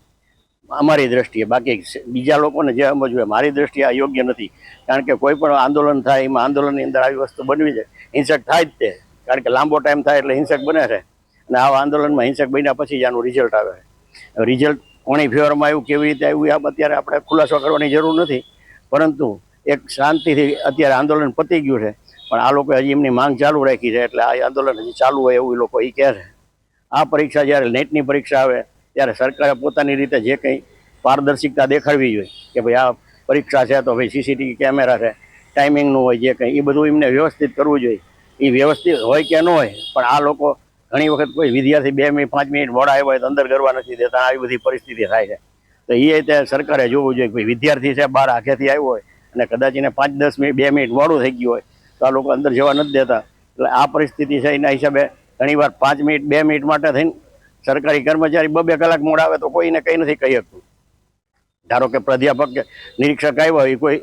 અમારી દ્રષ્ટિએ. બાકી બીજા લોકોને જે સમજવું, મારી દ્રષ્ટિએ આ યોગ્ય નથી. કારણ કે કોઈ પણ આંદોલન થાય એમાં આંદોલનની અંદર આવી વસ્તુ બનવી છે, હિંસક થાય જ તે. કારણ કે લાંબો ટાઈમ થાય એટલે હિંસક બને છે અને આવા આંદોલનમાં હિંસક બન્યા પછી જ આનું રિઝલ્ટ આવે છે. રિઝલ્ટ કોની ફેવરમાં આવ્યું, કેવી રીતે આવ્યું, અત્યારે આપણે ખુલાસો કરવાની જરૂર નથી. પરંતુ એક શાંતિથી અત્યારે આંદોલન પતી ગયું છે, પણ આ લોકો હજી એમની માંગ ચાલુ રાખી છે. એટલે આ આંદોલન હજી ચાલુ હોય એવું લોકો એ કહે છે. આ પરીક્ષા જ્યારે નેટની પરીક્ષા આવે ત્યારે સરકારે પોતાની રીતે જે કંઈ પારદર્શિકતા દેખાડવી જોઈએ કે ભાઈ આ પરીક્ષા છે તો ભાઈ CCTV કેમેરા છે, ટાઈમિંગનું હોય જે કંઈ, એ બધું એમને વ્યવસ્થિત કરવું જોઈએ. એ વ્યવસ્થિત હોય કે ન હોય, પણ આ લોકો ઘણી વખત કોઈ વિદ્યાર્થી 2 મિનિટ 5 મિનિટ મોડા આવ્યા હોય તો અંદર કરવા નથી દેતા. આવી બધી પરિસ્થિતિ થાય છે. તો એ તે સરકારે જોવું જોઈએ કે ભાઈ વિદ્યાર્થી છે બહાર આખેથી આવ્યો હોય અને કદાચ એને 5-10 મિનિટ 2 મિનિટ મોડું થઈ ગયું હોય તો આ લોકો અંદર જવા નથી દેતા. એટલે આ પરિસ્થિતિ છે એના હિસાબે ઘણીવાર 5 મિનિટ 2 મિનિટ માટે થઈને સરકારી કર્મચારી 2-2 કલાક મોડા આવે તો કોઈને કંઈ નથી કહી શકતું. ધારો કે પ્રાધ્યાપક કે નિરીક્ષક આવ્યો હોય, કોઈ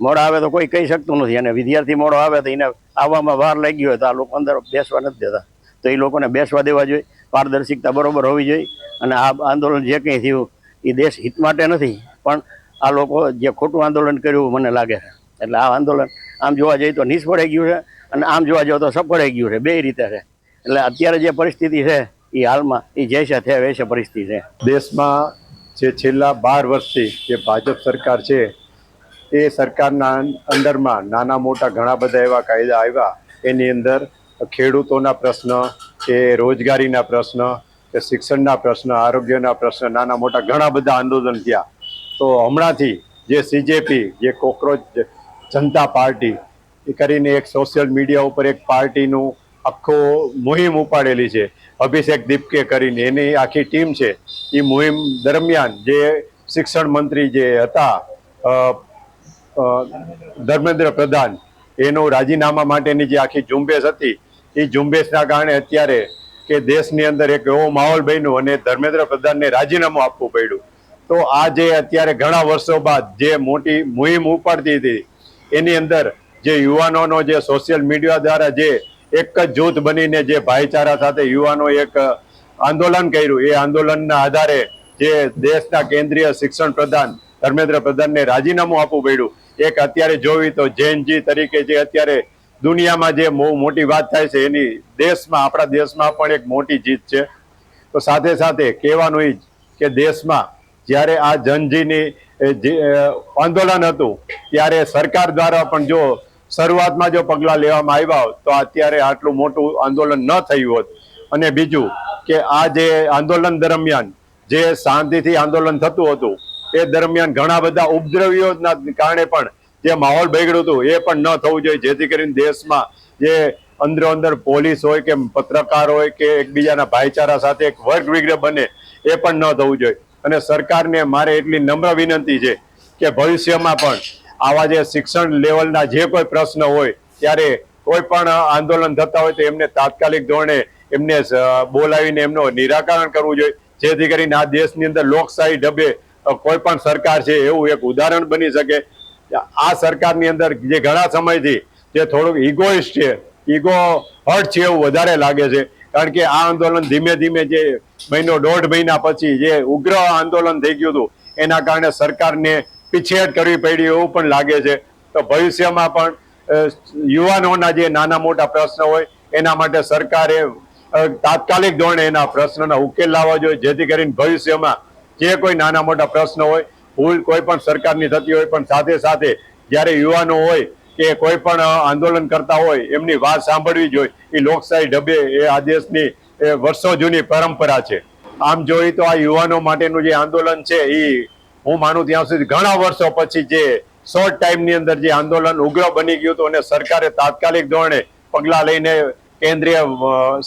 મોડા આવે તો કોઈ કહી શકતું નથી, અને વિદ્યાર્થી મોડો આવે તો એને આવવામાં વાર લાગી હોય તો આ લોકો અંદર બેસવા નથી દેતા. તો એ લોકોને બેસવા દેવા જોઈએ, પારદર્શિકતા બરોબર હોવી જોઈએ. અને આ આંદોલન જે કંઈ થયું એ દેશ હિત માટે નથી, પણ આ લોકો જે ખોટું આંદોલન કર્યું મને લાગે છે. એટલે આ આંદોલન આમ જોવા જઈએ તો નિષ્ફળાઈ ગયું છે, અને આમ જોવા જઈએ તો સફળાઈ ગયું છે, બે રીતે છે. એટલે અત્યારે જે પરિસ્થિતિ છે એ હાલમાં એ જૈસે છે વૈસે પરિસ્થિતિ છે. દેશમાં જે છેલ્લા 12 વર્ષથી જે ભાજપ સરકાર છે એ સરકારના અંદરમાં નાના મોટા ઘણા બધા એવા કાયદા આવ્યા. એની અંદર ખેડૂતોના પ્રશ્ન કે રોજગારીના પ્રશ્ન કે શિક્ષણના પ્રશ્ન, આરોગ્યના પ્રશ્ન, નાના મોટા ઘણા બધા આંદોલન થયા. તો હમણાંથી જે CJP જે કોકરોચ જનતા પાર્ટી એ કરીને એક સોશિયલ મીડિયા ઉપર એક પાર્ટીનું આખો મુહિમ ઉપાડેલી છે, અભિષેક દીપકે કરીને એની આખી ટીમ છે. એ મુહિમ દરમિયાન જે શિક્ષણ મંત્રી જે હતા ધર્મેન્દ્ર પ્રધાન, એનું રાજીનામા માટેની જે આખી ઝુંબેશ હતી એ ઝુંબેશના કારણે અત્યારે કે દેશની અંદર એક એવો માહોલ બન્યો અને ધર્મેન્દ્ર પ્રધાનને રાજીનામું આપવું પડ્યું. તો આ જે અત્યારે ઘણા વર્ષો બાદ જે મોટી મુહિમ ઉપાડતી હતી એની અંદર જે યુવાનોનો જે સોશિયલ મીડિયા દ્વારા જે એક જ જૂથ બનીને જે ભાઈચારા સાથે યુવાનો એક આંદોલન કર્યું, એ આંદોલનના આધારે જે દેશના કેન્દ્રીય શિક્ષણ પ્રધાન ધર્મેન્દ્ર પ્રધાનને રાજીનામું આપવું પડ્યું. એક અત્યારે જોવી તો જૈનજી તરીકે જે અત્યારે દુનિયામાં જે બહુ મોટી વાત થાય છે એની દેશમાં આપણા દેશમાં પણ એક મોટી જીત છે. તો સાથે સાથે કહેવાનું એ જ કે દેશમાં જ્યારે આ જનજીની આંદોલન હતું ત્યારે સરકાર દ્વારા પણ જો શરૂઆતમાં જો પગલાં લેવામાં આવ્યા હોત તો અત્યારે આટલું મોટું આંદોલન ન થયું હોત. અને બીજું કે આ જે આંદોલન દરમિયાન જે શાંતિથી આંદોલન થતું હતું એ દરમિયાન ઘણા બધા ઉપદ્રવીઓના કારણે પણ જે માહોલ બગડ્યું હતું એ પણ ન થવું જોઈએ, જેથી કરીને દેશમાં જે અંદરો અંદર પોલીસ હોય કે પત્રકાર હોય કે એકબીજાના ભાઈચારા સાથે એક વર્ગ વિગ્રહ બને એ પણ ન થવું જોઈએ. અને સરકારને મારે એટલી નમ્ર વિનંતી છે કે ભવિષ્યમાં પણ આવા જે શિક્ષણ લેવલના જે કોઈ પ્રશ્ન હોય ત્યારે કોઈ પણ આંદોલન થતા હોય તો એમને તાત્કાલિક ધોરણે એમને બોલાવીને એમનું નિરાકરણ કરવું જોઈએ, જેથી કરીને આ દેશની અંદર લોકશાહી ઢબે કોઈ પણ સરકાર છે એવું એક ઉદાહરણ બની શકે. આ સરકારની અંદર જે ઘણા સમયથી જે થોડુંક ઇગોઇસ્ટ છે, ઇગો હર્ટ છે એવું વધારે લાગે છે. કારણ કે આ આંદોલન ધીમે ધીમે જે મહિનો 1.5 મહિના પછી જે ઉગ્ર આંદોલન થઈ ગયું હતું એના કારણે સરકારને પીછેહટ કરવી પડી એવું પણ લાગે છે. તો ભવિષ્યમાં પણ યુવાનોના જે નાના મોટા પ્રશ્ન હોય એના માટે સરકારે તાત્કાલિક ધોરણે એના પ્રશ્નના ઉકેલ લાવવા જોઈએ, જેથી કરીને ભવિષ્યમાં જે કોઈ નાના મોટા પ્રશ્ન હોય, ભૂલ કોઈ પણ સરકારની થતી હોય પણ સાથે સાથે જ્યારે યુવાનો હોય કે કોઈ પણ આંદોલન કરતા હોય એમની વાત સાંભળવી જોઈએ. એ લોકશાહી ઢબે એ આ દેશની વર્ષો જૂની પરંપરા છે. આમ જોઈએ તો આ યુવાનો માટેનું જે આંદોલન છે એ હું માનું ત્યાં સુધી ઘણા વર્ષો પછી જે શોર્ટ ટાઈમની અંદર જે આંદોલન ઉગ્ર બની ગયું હતું અને સરકારે તાત્કાલિક ધોરણે પગલાં લઈને કેન્દ્રીય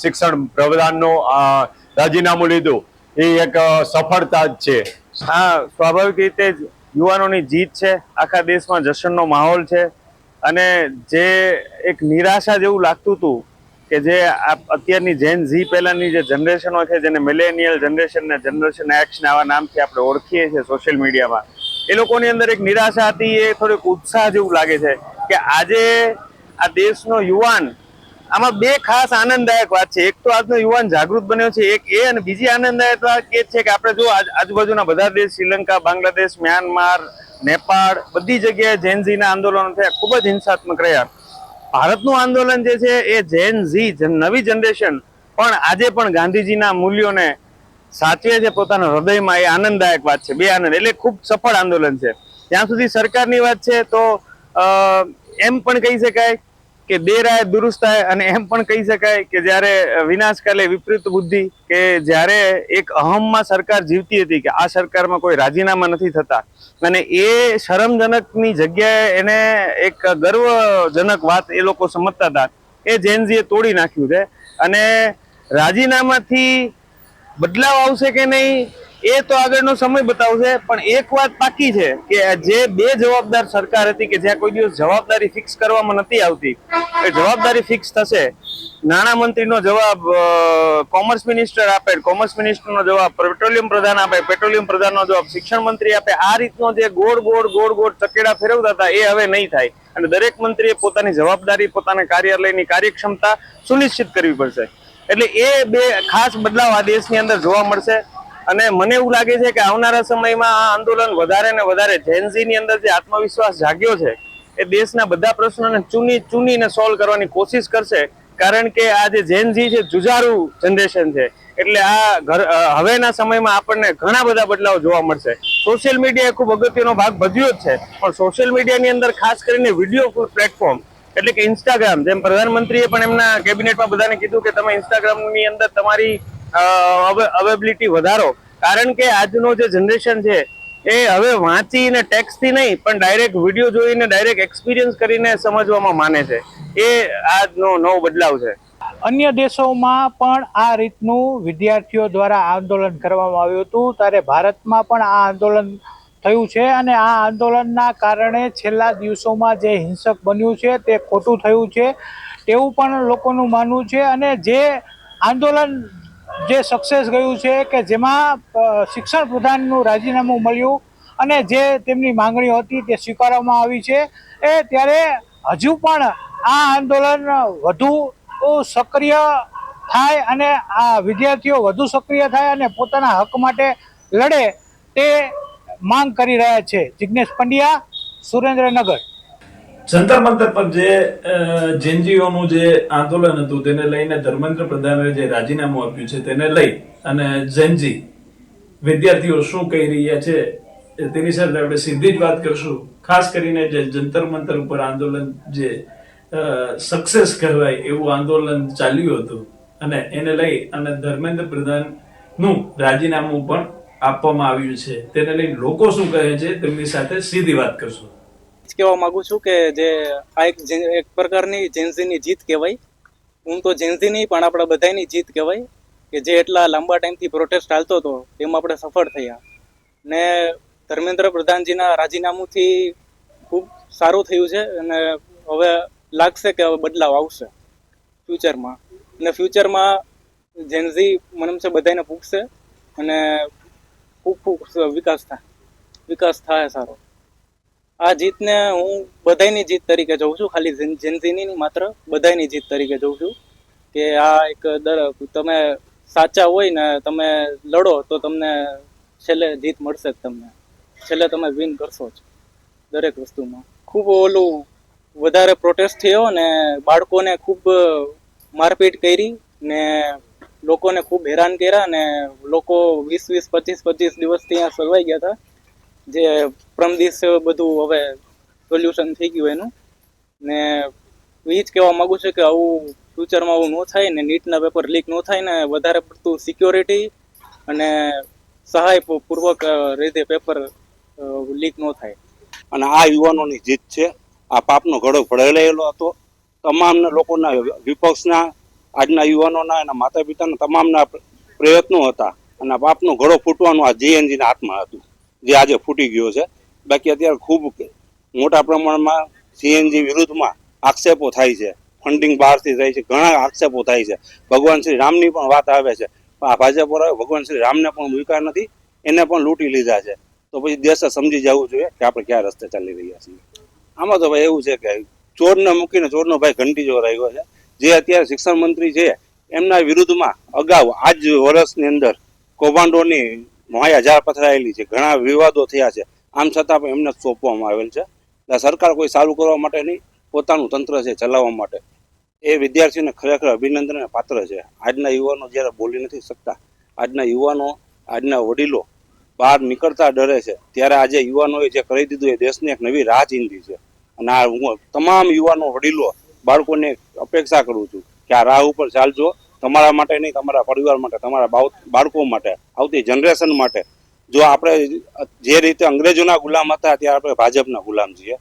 શિક્ષણ પ્રધાનનું રાજીનામું લીધું એ એક સફળતા જ છે. હા, સ્વાભાવિક રીતે જ યુવાનોની જીત છે. આખા દેશમાં જશ્નનો માહોલ છે અને જે એક નિરાશા જેવું લાગતું હતું કે જે અત્યારની જેન ઝી પહેલાની જે જનરેશનો છે જેને મિલેનિયલ જનરેશન ને જનરેશન એક્સ ને આવા નામથી આપણે ઓળખીએ છીએ સોશિયલ મીડિયામાં, એ લોકોની અંદર એક નિરાશા હતી. એ થોડીક ઉત્સાહ જેવું લાગે છે કે આજે આ દેશનો યુવાન, આમાં બે ખાસ આનંદદાયક વાત છે. એક તો આજનો યુવાન જાગૃત બન્યો છે, એક એ, અને બીજી આનંદદાયક વાત એ છે કે આપણે જો આજુબાજુના બધા દેશ, શ્રીલંકા, બાંગ્લાદેશ, મ્યાનમાર, નેપાળ, બધી જગ્યાએ જેન ઝીના આંદોલનો થયા, ખૂબ જ હિંસાત્મક રહ્યા. ભારતનું આંદોલન જે છે એ જેન ઝી નવી જનરેશન પણ આજે પણ ગાંધીજીના મૂલ્યોને સાચવે છે પોતાના હૃદયમાં. એ આનંદદાયક વાત છે. બે આનંદ એટલે ખૂબ સફળ આંદોલન છે. ત્યાં સુધી સરકારની વાત છે તો એમ પણ કહી શકાય કે દેર આય દુરુસ્ત આય, અને એમ પણ કહી શકાય કે જ્યારે વિનાશકાલે વિપરીત બુદ્ધિ, કે જ્યારે એક અહમમાં સરકાર જીવતી હતી કે આ સરકારમાં કોઈ રાજીનામા નથી થતા, અને એ શરમજનકની જગ્યાએ એને એક ગર્વજનક વાત એ લોકો સમજતા હતા, એ જેનઝીએ તોડી નાખ્યું છે. અને રાજીનામાથી બદલાવ આવશે કે નહીં એ તો આગળનો સમય બતાવશે, પણ એક વાત પાકી છે કે જે બે જવાબદાર સરકાર હતી કે જ્યાં કોઈ દિવસ જવાબદારી ફિક્સ કરવામાં નથી આવતી, એ જવાબદારી ફિક્સ થશે. નાણામંત્રીનો જવાબ કોમર્સ મિનિસ્ટર આપે, કોમર્સ મિનિસ્ટરનો જવાબ પેટ્રોલિયમ પ્રધાન આપે, પેટ્રોલિયમ પ્રધાનનો જવાબ શિક્ષણ મંત્રી આપે. આ રીતનો જે ગોળ ગોળ ચકેડા ફેરવતા હતા એ હવે નહીં થાય, અને દરેક મંત્રીએ પોતાની જવાબદારી, પોતાના કાર્યાલયની કાર્યક્ષમતા સુનિશ્ચિત કરવી પડશે. એટલે એ બે ખાસ બદલાવ આ દેશની અંદર જોવા મળશે. અને મને એવું લાગે છે કે આવનારા સમયમાં આ આંદોલન વધારે ને વધારે જેનઝીની અંદર જે આત્મવિશ્વાસ જાગ્યો છે એ દેશના બધા પ્રશ્નોને ચૂનીને સોલ્વ કરવાની કોશિશ કરશે. કારણ કે આ જે જેનઝી છે જુજારુ જનરેશન છે, એટલે આ હવેના સમયમાં આપણને ઘણા બધા બદલાવ જોવા મળશે. સોશિયલ મીડિયાએ ખૂબ અગત્યનો ભાગ ભજવ્યો જ છે, પણ સોશિયલ મીડિયાની અંદર ખાસ કરીને વિડીયો પ્લેટફોર્મ એટલે કે ઇન્સ્ટાગ્રામ, જેમ પ્રધાનમંત્રીએ પણ એમના કેબિનેટમાં બધાને કીધું કે તમે ઇન્સ્ટાગ્રામની અંદર તમારી અવેબિલિટી વધારો. કારણ કે આજનો જે જનરેશન છે એ હવે વાંચીને ટેક્સ્ટથી નહીં પણ ડાયરેક્ટ વિડીયો જોઈને, ડાયરેક્ટ એક્સપિરિયન્સ કરીને સમજવામાં માને છે. એ આજનો નવો બદલાવ છે. અન્ય દેશોમાં પણ આ રીતનું વિદ્યાર્થીઓ દ્વારા આંદોલન કરવામાં આવ્યું હતું, ત્યારે ભારતમાં પણ આ આંદોલન થયું છે, અને આ આંદોલનના કારણે છેલ્લા દિવસોમાં જે હિંસક બન્યું છે તે ખોટું થયું છે તેવું પણ લોકોનું માનવું છે. અને જે આંદોલન જે સક્સેસ ગયું છે કે જેમાં શિક્ષણ પ્રધાનનું રાજીનામું મળ્યું અને જે તેમની માંગણીઓ હતી તે સ્વીકારવામાં આવી છે, ત્યારે હજુ પણ આ આંદોલન વધુ સક્રિય થાય અને આ વિદ્યાર્થીઓ વધુ સક્રિય થાય અને પોતાના હક માટે લડે તે માંગ કરી રહ્યા છે. જિગ્નેશ પંડ્યા, સુરેન્દ્રનગર. જંતર મંતર પર જે જેનજીઓનું જે આંદોલન હતું તેને લઈને ધર્મેન્દ્ર પ્રધાને જે રાજીનામું આપ્યું છે તેને લઈ અને જેનજી વિદ્યાર્થીઓ શું કહી રહ્યા છે તેની સાથે આપણે સીધી જ વાત કરશું. ખાસ કરીને જે જંતર મંતર ઉપર આંદોલન જે સક્સેસ કહેવાય એવું આંદોલન ચાલ્યું હતું અને એને લઈ અને ધર્મેન્દ્ર પ્રધાનનું રાજીનામું પણ આપવામાં આવ્યું છે, તેને લઈ લોકો શું કહે છે તેમની સાથે સીધી વાત કરશું. કહેવા માંગુ છું કે જે આ એક પ્રકારની જેન્ઝીની જીત કહેવાય. હું તો જેન્ઝી નહીં પણ આપણા બધાની જીત કહેવાય કે જે એટલા લાંબા ટાઈમથી પ્રોટેસ્ટ ચાલતો હતો એમાં આપણે સફળ થયા. ને ધર્મેન્દ્ર પ્રધાનજીના રાજીનામુંથી ખૂબ સારું થયું છે અને હવે લાગશે કે હવે બદલાવ આવશે ફ્યુચરમાં. અને ફ્યુચરમાં જેન્ઝી મને બધાને પૂછશે અને ખૂબ વિકાસ થાય સારો. આ જીતને હું બધાની જીત તરીકે જોઉં છું, ખાલી જેનઝીની નહીં, માત્ર બધાની જીત તરીકે જોઉં છું કે આ એક તમે સાચા હોય ને તમે લડો તો તમને છેલ્લે જીત મળશે જ, તમને છેલ્લે તમે વિન કરશો જ દરેક વસ્તુમાં. ખૂબ ઓલું વધારે પ્રોટેસ્ટ થયો ને બાળકોને ખૂબ મારપીટ કરી ને લોકોને ખૂબ હેરાન કર્યા ને લોકો 20-20, 25-25 દિવસ ત્યાં સલવાઈ ગયા હતા. જે પ્રમ દિવસે બધું હવે સોલ્યુશન થઈ ગયું એનું. ને એ જ કહેવા માગું છું કે આવું ફ્યુચરમાં આવું ન થાય ને નીટના પેપર લીક ન થાય ને વધારે પડતું સિક્યોરિટી અને સહાયપૂર્વક રીતે પેપર લીક ન થાય. અને આ યુવાનોની જીત છે. આ પાપનો ઘડો ભળેલો હતો તમામના લોકોના, વિપક્ષના, આજના યુવાનોના, એના માતા પિતાના તમામના પ્રયત્નો હતા અને પાપનો ઘડો ફૂટવાનું આ જેએનજીના હાથમાં હતું, જે આજે ફૂટી ગયો છે. બાકી અત્યારે ખૂબ મોટા પ્રમાણમાં સીએનજી વિરુદ્ધમાં આક્ષેપો થાય છે, ફંડિંગ બહારથી થાય છે, ઘણા આક્ષેપો થાય છે. ભગવાન શ્રી રામની પણ વાત આવે છે, પણ આ ભાજપ ભગવાન શ્રી રામને પણ મૂક્યા નથી, એને પણ લૂંટી લીધા છે. તો પછી દેશે સમજી જવું જોઈએ કે આપણે કયા રસ્તે ચાલી રહ્યા છીએ. આમાં તો ભાઈ એવું છે કે ચોરને મૂકીને ચોરનો ભાઈ ઘંટી જો રહ્યો છે. જે અત્યારે શિક્ષણ મંત્રી છે એમના વિરુદ્ધમાં અગાઉ આજ વર્ષની અંદર કૌભાંડોની માયા જાળ પથરાયેલી છે, ઘણા વિવાદો થયા છે, આમ છતાં પણ એમને સોંપવામાં આવેલ છે. સરકાર કોઈ સારું કરવા માટે નહીં, પોતાનું તંત્ર છે ચલાવવા માટે. એ વિદ્યાર્થીઓને ખરેખર અભિનંદનને પાત્ર છે. આજના યુવાનો જ્યારે બોલી નથી શકતા, આજના યુવાનો, આજના વડીલો બહાર નીકળતા ડરે છે, ત્યારે આજે યુવાનોએ જે કરી દીધું એ દેશને એક નવી રાહ ચીંધી છે. અને આ હું તમામ યુવાનો, વડીલો, બાળકોને અપેક્ષા કરું છું કે આ રાહ ઉપર ચાલજો, તમારા માટે નહીં, તમારા પરિવાર માટે, તમારા બાળકો માટે, આવતી જનરેશન માટે. જો આપણે જે રીતે અંગ્રેજોના ગુલામ હતા ત્યારે આપણે ભાજપના ગુલામ છીએ.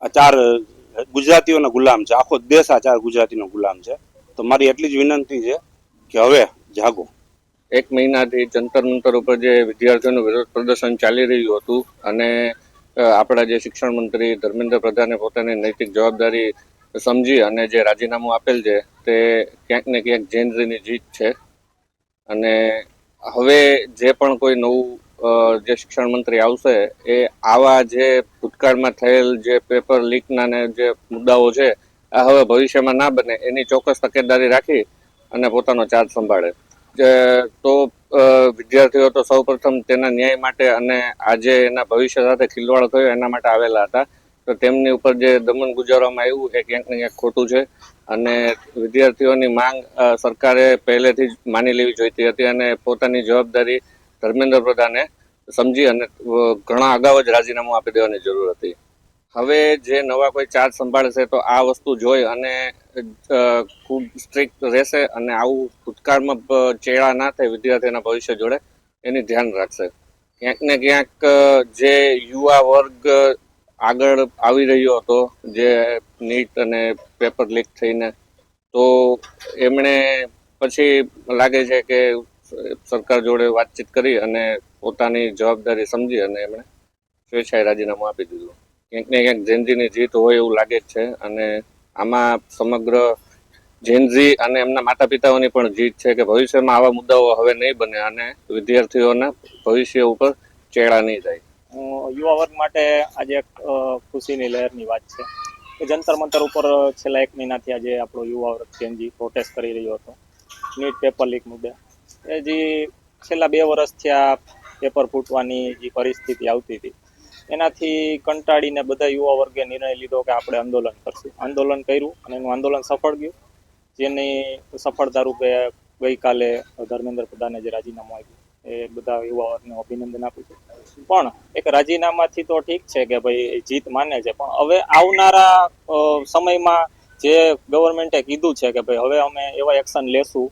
આ 4 ગુજરાતીઓના ગુલામ છે, આખો દેશ આ 4 ગુજરાતીનો ગુલામ છે. તો મારી એટલી જ વિનંતી છે કે હવે જાગો. એક મહિનાથી જંતર મંતર ઉપર જે વિદ્યાર્થીઓનું વિરોધ પ્રદર્શન ચાલી રહ્યું હતું અને આપણા જે શિક્ષણ મંત્રી ધર્મેન્દ્ર પ્રધાને પોતાની નૈતિક જવાબદારી સમજી અને જે રાજીનામું આપેલ છે તે ક્યાંક ને ક્યાંક જેનઝીની જીત છે. અને હવે જે પણ કોઈ નવું જે શિક્ષણ મંત્રી આવશે એ આવા જે ભૂતકાળમાં થયેલ જે પેપર લીકના ને જે મુદ્દાઓ છે આ હવે ભવિષ્યમાં ના બને એની ચોક્કસ તકેદારી રાખી અને પોતાનો ચાર્જ સંભાળે. તો વિદ્યાર્થીઓ તો સૌપ્રથમ તેના ન્યાય માટે અને આજે એના ભવિષ્ય સાથે ખિલવાડ થયો એના માટે આવેલા હતા. તો તેમની ઉપર જે દમન ગુજારવામાં આવ્યું એ ક્યાંક ને ક્યાંક ખોટું છે અને વિદ્યાર્થીઓની માંગ સરકારે પહેલેથી જ માની લેવી જોઈતી હતી અને પોતાની જવાબદારી ધર્મેન્દ્ર પ્રધાને સમજી અને ઘણા અગાઉ જ રાજીનામું આપી દેવાની જરૂર હતી. હવે જે નવા કોઈ ચાર્જ સંભાળશે તો આ વસ્તુ જોઈ અને ખૂબ સ્ટ્રિક્ટ રહેશે અને આવું ભૂતકાળમાં ચેડા ના થાય વિદ્યાર્થીઓના ભવિષ્ય જોડે એની ધ્યાન રાખશે. ક્યાંક ને ક્યાંક જે યુવા વર્ગ આગળ આવી રહ્યો હતો જે નીટ અને પેપર લીક થઈને, તો એમણે પછી લાગે છે કે સરકાર જોડે વાતચીત કરી અને પોતાની જવાબદારી સમજી અને એમણે સ્વેચ્છાએ રાજીનામું આપી દીધું. ક્યાંક ને ક્યાંક જેનઝીની જીત હોય એવું લાગે જ છે અને આમાં સમગ્ર જેનઝી અને એમના માતા પિતાઓની પણ જીત છે કે ભવિષ્યમાં આવા મુદ્દાઓ હવે નહીં બને અને વિદ્યાર્થીઓના ભવિષ્ય ઉપર ચેડા નહીં થાય. યુવા વર્ગ માટે આજે એક ખુશીની લહેરની વાત છે કે જંતર મંતર ઉપર છેલ્લા 1 મહિનાથી આજે આપણો યુવા વર્ગ જેનજી પ્રોટેસ્ટ કરી રહ્યો હતો નીટ પેપર લીક મુદ્દે. એ જે છેલ્લા 2 વર્ષથી આ પેપર ફૂટવાની જે પરિસ્થિતિ આવતી હતી એનાથી કંટાળીને બધા યુવા વર્ગે નિર્ણય લીધો કે આપણે આંદોલન કરશું. આંદોલન કર્યું અને એનું આંદોલન સફળ ગયું, જેની સફળતા રૂપે ગઈકાલે ધર્મેન્દ્ર પ્રધાને જે રાજીનામું આપ્યું એ બધા યુવા વર્ગને અભિનંદન આપું છું. પણ એક રાજીનામાથી તો ઠીક છે કે ભાઈ જીત માને છે, પણ હવે આવનારા સમયમાં જે ગવર્મેન્ટે કીધું છે કે ભાઈ હવે અમે એવા એક્શન લેશું,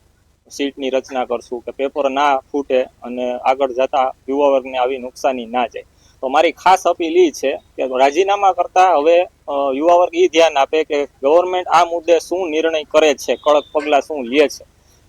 સીટની રચના કરશું કે પેપર ના ફૂટે અને આગળ જતા યુવા વર્ગને આવી નુકસાની ના જાય. તો મારી ખાસ અપીલ એ છે કે રાજીનામા કરતા હવે યુવા વર્ગ એ ધ્યાન આપે કે ગવર્મેન્ટ આ મુદ્દે શું નિર્ણય કરે છે, કડક પગલાં શું લે છે,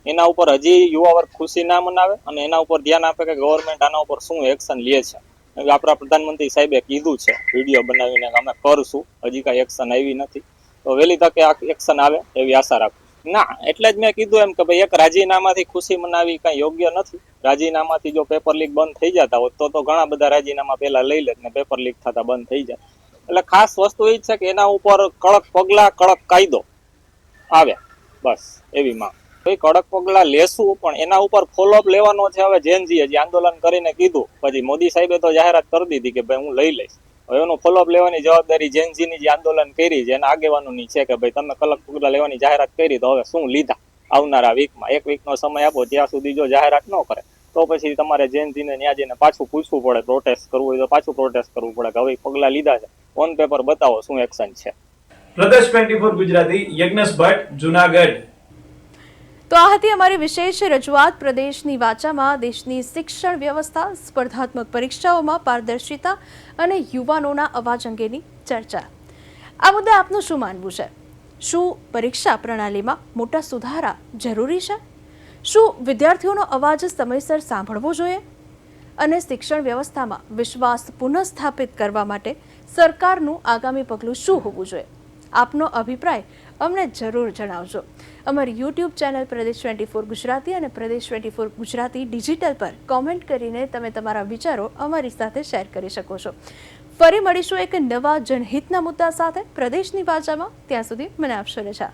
એના ઉપર હજી યુવા વર્ગ ખુશી ના મનાવે અને એના ઉપર ધ્યાન આપે કે ગવર્મેન્ટ આના ઉપર શું એક્શન લે છે. આપણા પ્રધાનમંત્રી સાહેબે કીધું છે વિડીયો બનાવીને કે અમે કરશું, હજી કાંઈ એક્શન આવી નથી, તો વહેલી તકે આ એક્શન આવે એવી આશા રાખું. ના, એટલે જ મેં કીધું એમ કે ભાઈ એક રાજીનામાથી ખુશી મનાવી કાંઈ યોગ્ય નથી. રાજીનામાથી જો પેપર લીક બંધ થઈ જતા હોત તો ઘણા બધા રાજીનામા પહેલા લઈ લેત ને પેપર લીક થતા બંધ થઈ જાય. એટલે ખાસ વસ્તુ એ જ છે કે એના ઉપર કડક પગલાં, કડક કાયદો આવે, બસ એવી માંગ. ભાઈ કડક પગલાં લેશું પણ એના ઉપર ફોલોઅપ લેવાનો છે. હવે જેનજીએ જે આંદોલન કરીને કીધું, પછી મોદી સાહેબે તો જાહેરાત કરી દીધી કે ભાઈ હું લઈ લઈશ. હવે એનું ફોલોઅપ લેવાની જવાબદારી જેનજીની જે આંદોલન કરી છે એના આગેવાનોની છે કે ભાઈ તમે કડક પગલાં લેવાની જાહેરાત કરી તો હવે શું લીધા આવનારા વીકમાં. 1 વીકનો સમય આપો, ત્યાં સુધી જો જાહેરાત ન કરે તો પછી તમારે જેનજીને ત્યાં જઈને પાછું પૂછવું પડે, પ્રોટેસ્ટ કરવું હોય તો પાછું પ્રોટેસ્ટ કરવું પડે કે હવે પગલાં લીધા છે, ઓન પેપર બતાવો શું એક્શન છે. પ્રદેશ 24 ગુજરાતી, યજ્ઞેશ ભટ્ટ, જુનાગઢ. તો આ હતી અમારી વિશેષ રજૂઆત પ્રદેશની વાચામાં દેશની શિક્ષણ વ્યવસ્થા, સ્પર્ધાત્મક પરીક્ષાઓમાં પારદર્શિતા અને યુવાનોના અવાજ અંગેની ચર્ચા. આ મુદ્દે આપનું શું માનવું છે? શું પરીક્ષા પ્રણાલીમાં મોટા સુધારા જરૂરી છે? શું વિદ્યાર્થીઓનો અવાજ સમયસર સાંભળવો જોઈએ? અને શિક્ષણ વ્યવસ્થામાં વિશ્વાસ પુનઃસ્થાપિત કરવા માટે સરકારનું આગામી પગલું શું હોવું જોઈએ? આપનો અભિપ્રાય અમને જરૂર જણાવજો. અમારી યુટ્યુબ ચેનલ પ્રદેશ 24 ગુજરાતી અને પ્રદેશ 24 ગુજરાતી ડિજિટલ પર કોમેન્ટ કરીને તમે તમારા વિચારો અમારી સાથે શેર કરી શકો છો. ફરી મળીશું એક નવા જનહિતના મુદ્દા સાથે પ્રદેશની વાચામાં. ત્યાં સુધી મને આપશો રજા.